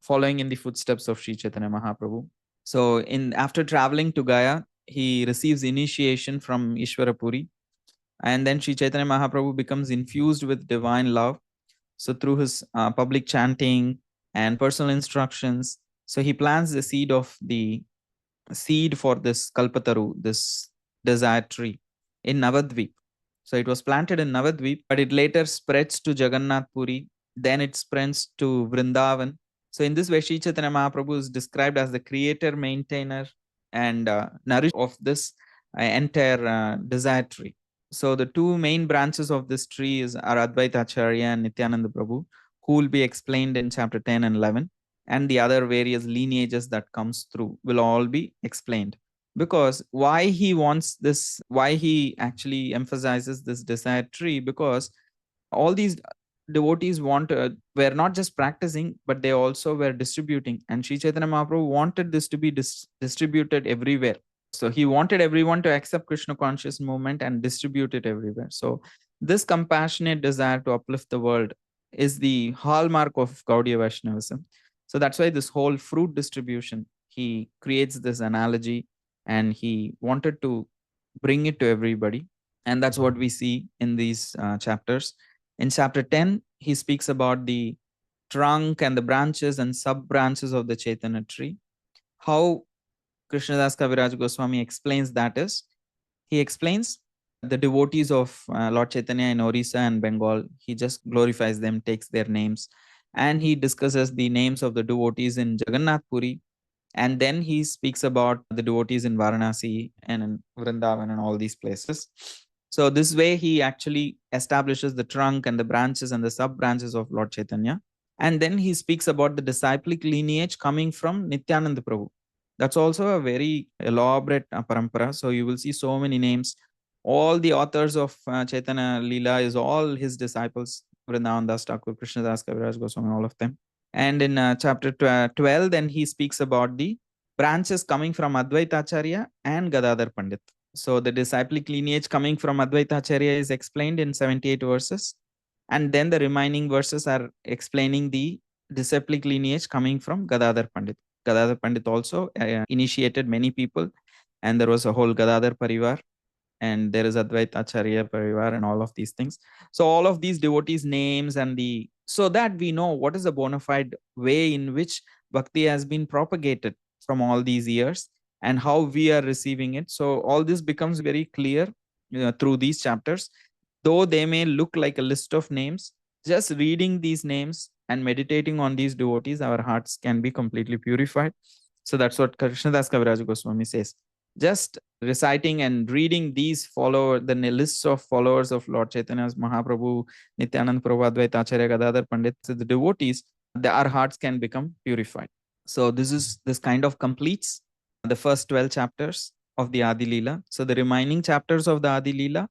following in the footsteps of Sri Chaitanya Mahaprabhu. So after traveling to Gaya, he receives initiation from Ishwarapuri, and then Sri Chaitanya Mahaprabhu becomes infused with divine love. So through his public chanting and personal instructions, so he plants the seed for this Kalpataru, this desired tree, in Navadvip. So it was planted in Navadvip, but it later spreads to Jagannath Puri. Then it spreads to Vrindavan. So in this way, Sri Chaitanya Mahaprabhu is described as the creator, maintainer, and nourisher of this entire desired tree. So the two main branches of this tree are Advaita Acharya and Nityananda Prabhu, who will be explained in chapter 10 and 11. And the other various lineages that comes through will all be explained. Because why he wants this, why he actually emphasizes this desired tree, because all these devotees were not just practicing, but they also were distributing. And Sri Chaitanya Mahaprabhu wanted this to be distributed everywhere. So he wanted everyone to accept Krishna conscious movement and distribute it everywhere. So this compassionate desire to uplift the world is the hallmark of Gaudiya Vaishnavism. So that's why this whole fruit distribution, he creates this analogy and he wanted to bring it to everybody. And that's what we see in these chapters. In chapter 10, he speaks about the trunk and the branches and sub branches of the Chaitanya tree. How Krishnadas Kaviraj Goswami explains that is, he explains the devotees of Lord Chaitanya in Orissa and Bengal. He just glorifies them, takes their names, and he discusses the names of the devotees in Jagannath Puri. And then he speaks about the devotees in Varanasi and in Vrindavan and all these places. So this way he actually establishes the trunk and the branches and the sub branches of Lord Chaitanya. And then he speaks about the disciplic lineage coming from Nityananda Prabhu. That's also a very elaborate parampara. So you will see so many names. All the authors of Chaitanya Lila is all his disciples. Vrindavan Das Thakur, Krishnadas, Kaviraj Goswami, all of them. And in chapter 12, then he speaks about the branches coming from Advaita Acharya and Gadadhar Pandit. So the disciplic lineage coming from Advaita Acharya is explained in 78 verses. And then the remaining verses are explaining the disciplic lineage coming from Gadadhar Pandit. Gadadhar Pandit also initiated many people, and there was a whole Gadadhar Parivar, and there is Advaita Acharya Parivar and all of these things. So all of these devotees' names and so that we know what is the bona fide way in which bhakti has been propagated from all these years and how we are receiving it. So all this becomes very clear through these chapters. Though they may look like a list of names, just reading these names and meditating on these devotees, our hearts can be completely purified. So that's what Krishnadas Kaviraj Goswami says. Just reciting and reading these the lists of followers of Lord Chaitanya's Mahaprabhu, Nityananda Prabhu, Advaita Acharya, Gadadhar Pandit, the devotees, our hearts can become purified. So this kind of completes the first 12 chapters of the Adi Lila. So the remaining chapters of the Adi Lila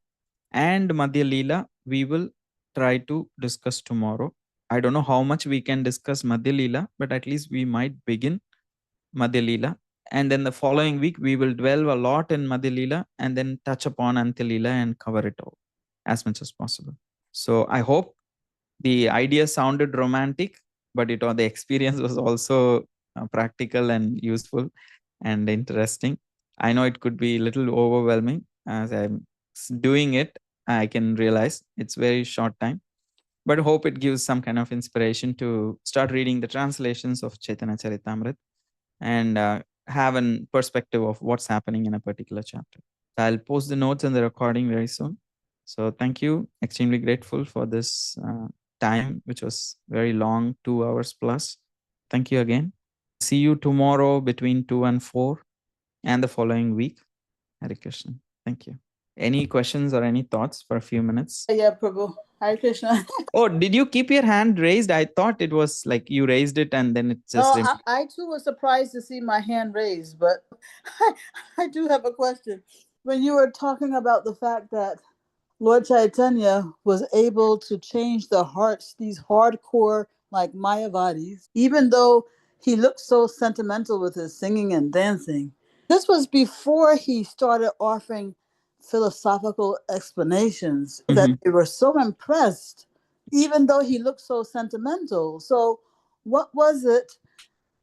and Madhya Lila, we will try to discuss tomorrow. I don't know how much we can discuss Madhya Lila, but at least we might begin Madhya Lila. And then the following week, we will dwell a lot in Madhya Lila and then touch upon Antya Lila and cover it all as much as possible. So I hope the idea sounded romantic, but the experience was also practical and useful and interesting. I know it could be a little overwhelming as I'm doing it. I can realize it's very short time, but hope it gives some kind of inspiration to start reading the translations of Chaitanya Charitamrita and have a perspective of what's happening in a particular chapter. I'll post the notes and the recording very soon. So thank you. Extremely grateful for this time, which was very long, 2 hours plus. Thank you again. See you tomorrow between 2 and 4 and the following week. Hare Krishna. Thank you. Any questions or any thoughts for a few minutes?
Yeah, Prabhu. Hare Krishna.
Oh, did you keep your hand raised? I thought it was like you raised it and then it just...
No, I too was surprised to see my hand raised, but I do have a question. When you were talking about the fact that Lord Chaitanya was able to change the hearts, these hardcore like Mayavadis, even though he looked so sentimental with his singing and dancing. This was before he started offering philosophical explanations that they were so impressed, even though he looked so sentimental. So what was it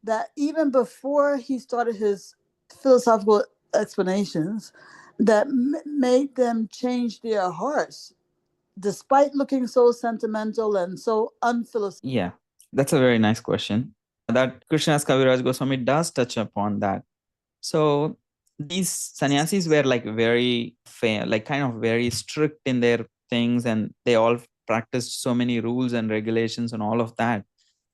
that even before he started his philosophical explanations that made them change their hearts despite looking so sentimental and so unphilosophical?
Yeah, that's a very nice question. That Krishnadas Kaviraj Goswami does touch upon that. So these sannyasis were like very fair, like kind of very strict in their things, and they all practiced so many rules and regulations and all of that.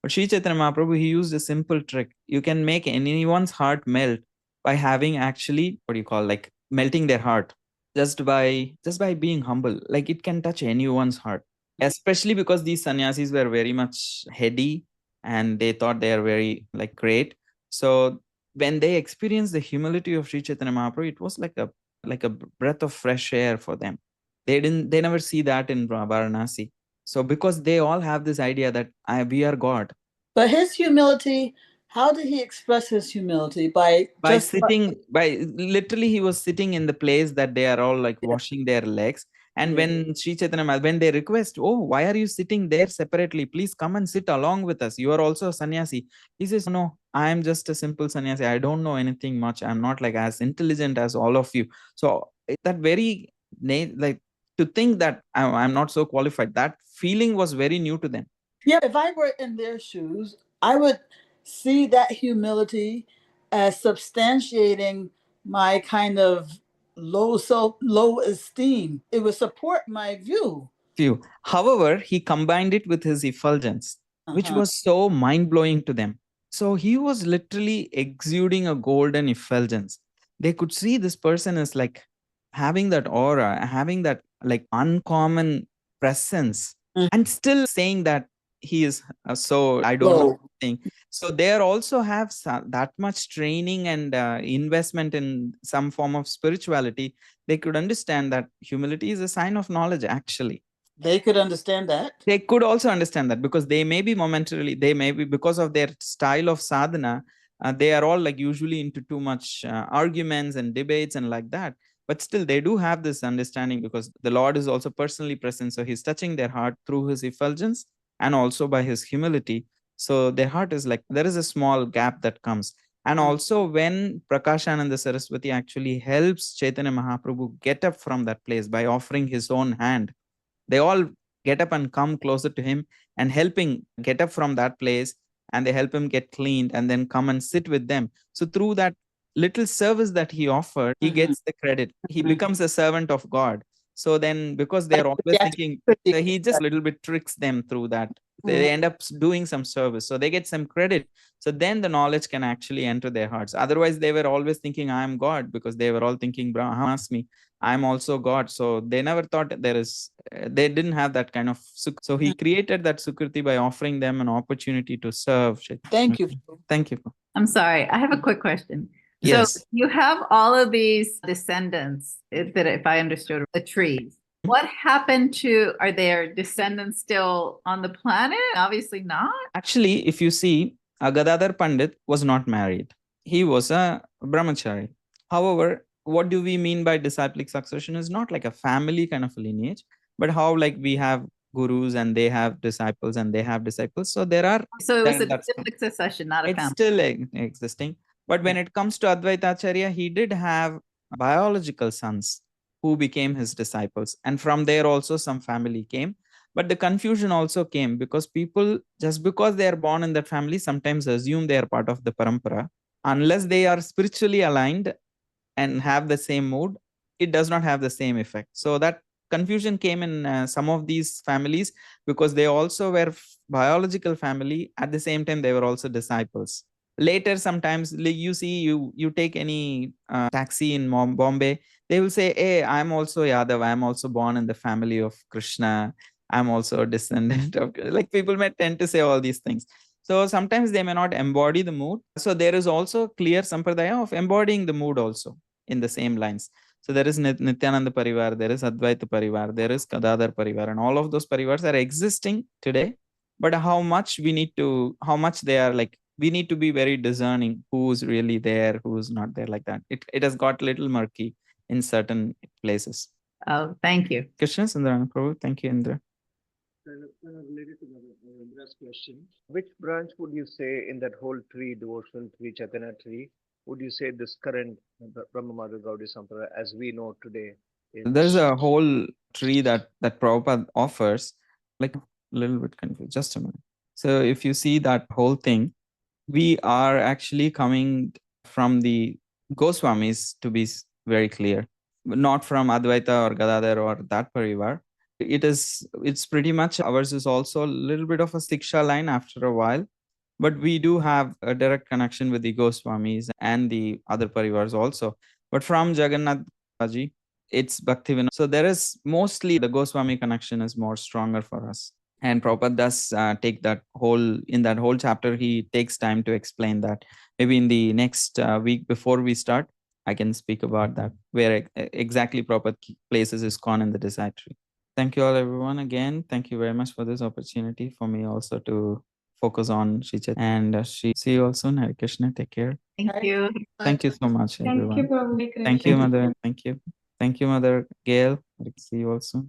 But Sri Chaitanya Mahaprabhu, he used a simple trick. You can make anyone's heart melt by having actually, like melting their heart. just by being humble. Like it can touch anyone's heart, especially because these sannyasis were very much heady and they thought they are very like great. So when they experienced the humility of Sri Chaitanya Mahaprabhu, it was like a breath of fresh air for them. They never see that in Varanasi. So because they all have this idea that we are God.
But his humility, how did he express his humility? By just
Sitting, by literally he was sitting in the place that they are all like washing their legs. And
Yeah.
when Sri Chaitanya when they request, oh, why are you sitting there separately? Please come and sit along with us. You are also a sannyasi. He says, no, I am just a simple sannyasi. I don't know anything much. I'm not like as intelligent as all of you. So that very like to think that I'm not so qualified, that feeling was very new to them.
Yeah, if I were in their shoes, I would see that humility as substantiating my kind of low esteem. It would support my view.
However, he combined it with his effulgence, which was so mind blowing to them. So he was literally exuding a golden effulgence. They could see this person is like having that aura, having that like uncommon presence, and still saying that he is so I don't know thing. So there also have that much training and investment in some form of spirituality. They could understand that humility is a sign of knowledge, actually.
They could understand that.
They could also understand that because they may be momentarily, they may be because of their style of sadhana, they are all like usually into too much arguments and debates and like that. But still, they do have this understanding because the Lord is also personally present. So he's touching their heart through his effulgence and also by his humility. So their heart is like, there is a small gap that comes. And also when Prakashananda Saraswati actually helps Chaitanya Mahaprabhu get up from that place by offering his own hand, they all get up and come closer to him and helping get up from that place, and they help him get cleaned and then come and sit with them. So through that little service that he offered, he gets the credit. He becomes a servant of God. So then because they're always thinking, so he just a little bit tricks them through that. They end up doing some service. So they get some credit. So then the knowledge can actually enter their hearts. Otherwise, they were always thinking, I am God, because they were all thinking, Brahma asked me, I'm also God. So they never thought they didn't have that kind of. So he created that Sukriti by offering them an opportunity to serve.
Thank you.
Thank you.
I'm sorry, I have a quick question.
Yes.
So you have all of these descendants, that if I understood, the trees. What happened to, are their descendants still on the planet? Obviously not.
Actually, if you see, Gadadhar Pandit was not married. He was a brahmachari. However, what do we mean by disciplic succession is not like a family kind of a lineage, but how like we have gurus and they have disciples and they have disciples. So there are.
So it was a disciplic succession, not a family.
It's still existing. But when it comes to Advaita Acharya, he did have biological sons who became his disciples. And from there also some family came. But the confusion also came because people, just because they are born in that family, sometimes assume they are part of the parampara. Unless they are spiritually aligned and have the same mood, it does not have the same effect. So that confusion came in some of these families because they also were biological family. At the same time, they were also disciples. Later, sometimes you see, you take any taxi in Bombay, they will say, hey, I'm also Yadav, I'm also born in the family of Krishna, I'm also a descendant of, like people may tend to say all these things. So sometimes they may not embody the mood. So there is also clear sampradaya of embodying the mood also in the same lines. So there is Nityananda Parivar, there is Advaita Parivar, there is Gadadhar Parivar, and all of those parivars are existing today. But how much they are like, we need to be very discerning who's really there, who's not there, like that. It has got a little murky in certain places.
Oh, thank you.
Krishna Sundarana Prabhu. Thank you, Indra.
Related to Indra's question, which branch would you say in that whole tree, devotional tree, Chaitanya tree, would you say this current Brahma Madhva Gaudiya Sampradaya as we know today?
There's a whole tree that Prabhupada offers, like a little bit confused. Just a minute. So if you see that whole thing, we are actually coming from the Goswamis, to be very clear, not from Advaita or Gadadhar or that Parivar. It's pretty much, ours is also a little bit of a Siksha line after a while, but we do have a direct connection with the Goswamis and the other Parivars also. But from Jagannath Ji, it's Bhaktivinoda. So there is mostly the Goswami connection is more stronger for us. And Prabhupada does take that in that whole chapter, he takes time to explain that. Maybe in the next week before we start, I can speak about that, where exactly Prabhupada places ISKCON in the desire tree. Thank you all, everyone. Again, thank you very much for this opportunity for me also to focus on Sri Chaitanya. And see you all soon. Hare Krishna. Take care.
Thank you.
Thank you so much, everyone.
Prabhu.
Thank you, Mother. Thank you. Thank you, Mother Gail. See you all soon.